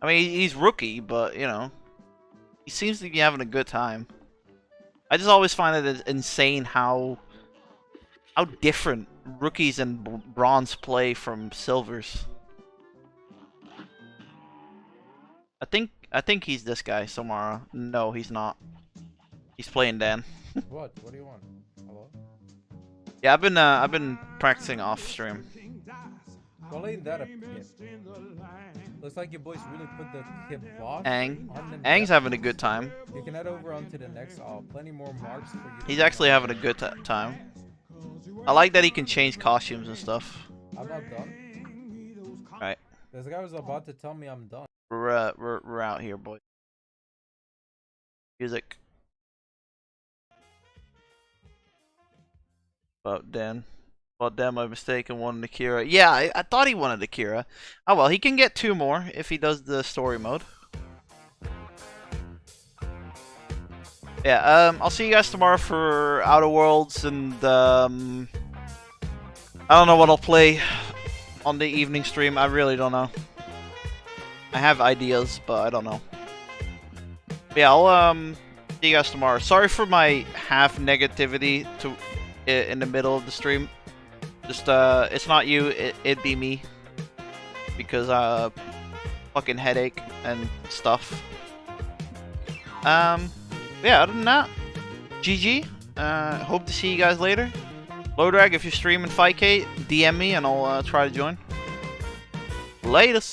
I mean, he's rookie, but, you know, he seems to be having a good time. I just always find it insane how different rookies and bronze play from silvers. I think he's this guy, Somara. No, he's not. He's playing Dan. What? What do you want? Hello? Yeah, I've been practicing off stream. Well, ain't that a pip? Looks like you boys really put the kibosh Aang. on them. Aang's having a good time. You can head over onto the next. Plenty more marks for you. He's actually having a good time. I like that he can change costumes and stuff. I'm not done. Alright. This guy was about to tell me I'm done. We're out here, boy. Music. About Dan. About Dan, my mistake and wanted Akira. Yeah, I thought he wanted Akira. Oh well, he can get 2 more if he does the story mode. Yeah, I'll see you guys tomorrow for Outer Worlds, and I don't know what I'll play on the evening stream. I really don't know. I have ideas, but I don't know. But yeah, I'll see you guys tomorrow. Sorry for my half negativity in the middle of the stream. Just it's not you, it'd be me, because fucking headache and stuff. Yeah, other than that, GG. Hope to see you guys later. Lowdrag, if you're streaming 5K, DM me and I'll try to join. Latest.